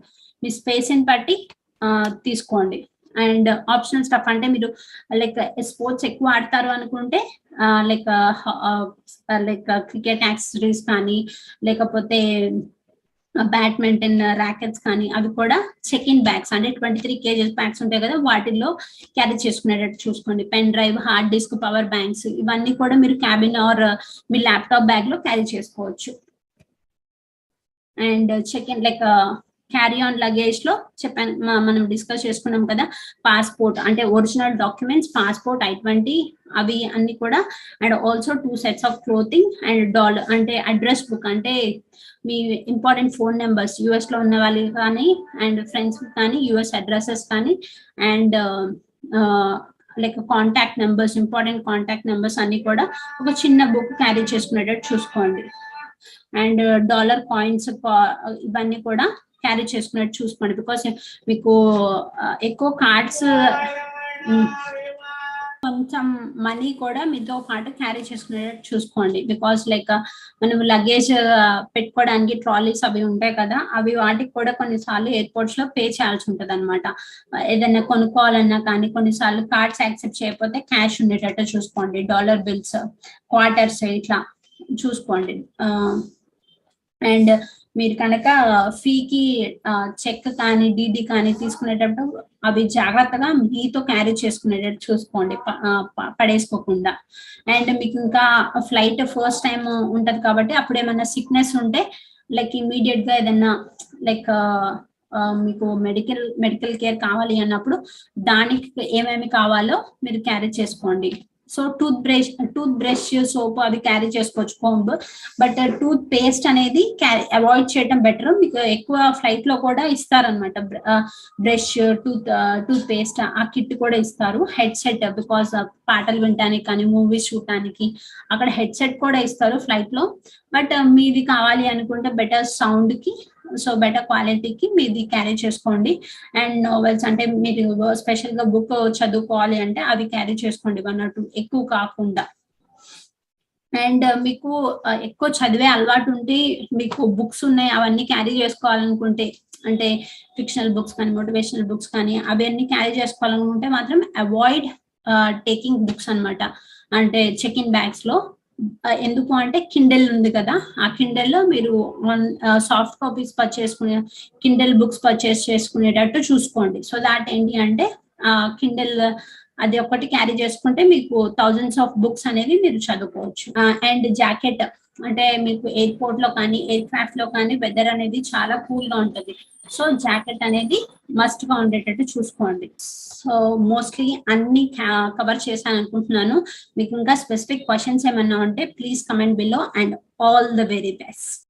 మీ స్పేస్ ని బట్టి తీసుకోండి. అండ్ ఆప్షనల్ స్టఫ్ అంటే మీరు లైక్ స్పోర్ట్స్ ఎక్కువ ఆడతారు అనుకుంటే లైక్ క్రికెట్ యాక్సెసరీస్ కానీ, లేకపోతే బ్యాడ్మింటన్ ర్యాకెట్స్ కానీ అవి కూడా చెక్ ఇన్ బ్యాగ్స్ అంటే 23 kgs బ్యాగ్స్ ఉంటాయి కదా, వాటిల్లో క్యారీ చేసుకునేటట్టు చూసుకోండి. Pen drive, hard disk, power banks ఇవన్నీ కూడా మీరు క్యాబిన్ ఆర్ మీ ల్యాప్టాప్ బ్యాగ్ లో క్యారీ చేసుకోవచ్చు. And check in like carry on luggage లో చెప్పాను, మనం డిస్కస్ చేసుకున్నాం కదా. పాస్పోర్ట్ అంటే ఒరిజినల్ డాక్యుమెంట్స్, పాస్పోర్ట్, I-20 అవి అన్ని కూడా. And also 2 sets of clothing. And dollar అంటే అడ్రస్ బుక్, అంటే మీ ఇంపార్టెంట్ ఫోన్ నెంబర్స్ యుఎస్ లో ఉన్న వాళ్ళు కానీ, అండ్ ఫ్రెండ్స్ కానీ, యుఎస్ అడ్రసెస్ కానీ, and like contact numbers, important contact numbers అన్ని కూడా ఒక చిన్న బుక్ క్యారీ చేసుకునేటట్టు చూసుకోండి. అండ్ డాలర్ కాయిన్స్ ఇవన్నీ కూడా క్యారీ చేసుకున్నట్టు చూసుకోండి. బికాస్ మీకు ఎక్కువ కార్డ్స్, కొంచెం మనీ కూడా మీతో పాటు క్యారీ చేసుకునేటట్టు చూసుకోండి. బికాస్ లైక్ మనం లగేజ్ పెట్టుకోవడానికి ట్రాలీస్ అవి ఉంటాయి కదా, అవి వాటికి కూడా కొన్నిసార్లు ఎయిర్పోర్ట్స్ లో పే చేయాల్సి ఉంటుంది అనమాట. ఏదైనా కొనుక్కోవాలన్నా కానీ కొన్నిసార్లు కార్డ్స్ యాక్సెప్ట్ చేయకపోతే క్యాష్ ఉండేటట్టు చూసుకోండి. డాలర్ బిల్స్, క్వార్టర్స్ ఇట్లా చూసుకోండి. అండ్ మీరు కనుక ఫీకి చెక్ కానీ, డీడీ కానీ తీసుకునేటప్పుడు అవి జాగ్రత్తగా మీతో క్యారీ చేసుకునేటట్టు చూసుకోండి, పడేసుకోకుండా. అండ్ మీకు ఇంకా ఫ్లైట్ ఫస్ట్ టైం ఉంటది కాబట్టి అప్పుడు ఏమైనా సిక్నెస్ ఉంటే లైక్ ఇమీడియట్ గా ఏదైనా లైక్ మీకు మెడికల్ కేర్ కావాలి అన్నప్పుడు దానికి ఏమేమి కావాలో మీరు క్యారీ చేసుకోండి. సో టూత్ బ్రష్, సోప్ అవి క్యారీ చేసుకోవచ్చు, కోంబ్. బట్ టూత్ పేస్ట్ అనేది అవాయిడ్ చేయడం బెటర్. మీకు ఎక్కువ ఫ్లైట్ లో కూడా ఇస్తారనమాట బ్రష్, టూత్ పేస్ట్ ఆ కిట్ కూడా ఇస్తారు. హెడ్సెట్, బికాస్ పాటలు వినడానికి కానీ, మూవీస్ చూడటానికి అక్కడ హెడ్సెట్ కూడా ఇస్తారు ఫ్లైట్ లో. బట్ మీది కావాలి అనుకుంటే బెటర్ సౌండ్ కి, సో బెటర్ క్వాలిటీకి మీది క్యారీ చేసుకోండి. అండ్ నోవెల్స్ అంటే మీరు స్పెషల్ గా బుక్ చదువుకోవాలి అంటే అవి క్యారీ చేసుకోండి, 1 or 2 ఎక్కువ కాకుండా. అండ్ మీకు ఎక్కువ చదివే అలవాటు ఉంటే, మీకు బుక్స్ ఉన్నాయి అవన్నీ క్యారీ చేసుకోవాలనుకుంటే, అంటే ఫిక్షనల్ బుక్స్ కానీ, మోటివేషనల్ బుక్స్ కానీ అవన్నీ క్యారీ చేసుకోవాలనుకుంటే మాత్రం అవాయిడ్ టేకింగ్ బుక్స్ అనమాట. అంటే చెక్ ఇన్ బ్యాగ్స్ లో. ఎందుకు అంటే కిండెల్ ఉంది కదా, ఆ కిండెల్ లో మీరు soft copies Kindle books purchase చేసుకునేటట్టు చూసుకోండి. సో దాట్ ఏంటి అంటే కిండెల్ అది ఒకటి క్యారీ చేసుకుంటే మీకు థౌజండ్స్ ఆఫ్ బుక్స్ అనేవి మీరు చదువుకోవచ్చు. అండ్ జాకెట్, అంటే మీకు ఎయిర్పోర్ట్ లో కానీ ఎయిర్ క్రాఫ్ట్ లో కానీ వెదర్ అనేది చాలా కూల్ గా ఉంటుంది. సో జాకెట్ అనేది మస్ట్ గా ఉండేటట్టు చూసుకోండి. సో మోస్ట్లీ అన్ని కవర్ చేశాను అనుకుంటున్నాను. మీకు ఇంకా స్పెసిఫిక్ క్వశ్చన్స్ ఏమన్నా ఉంటే please comment below and all the very best.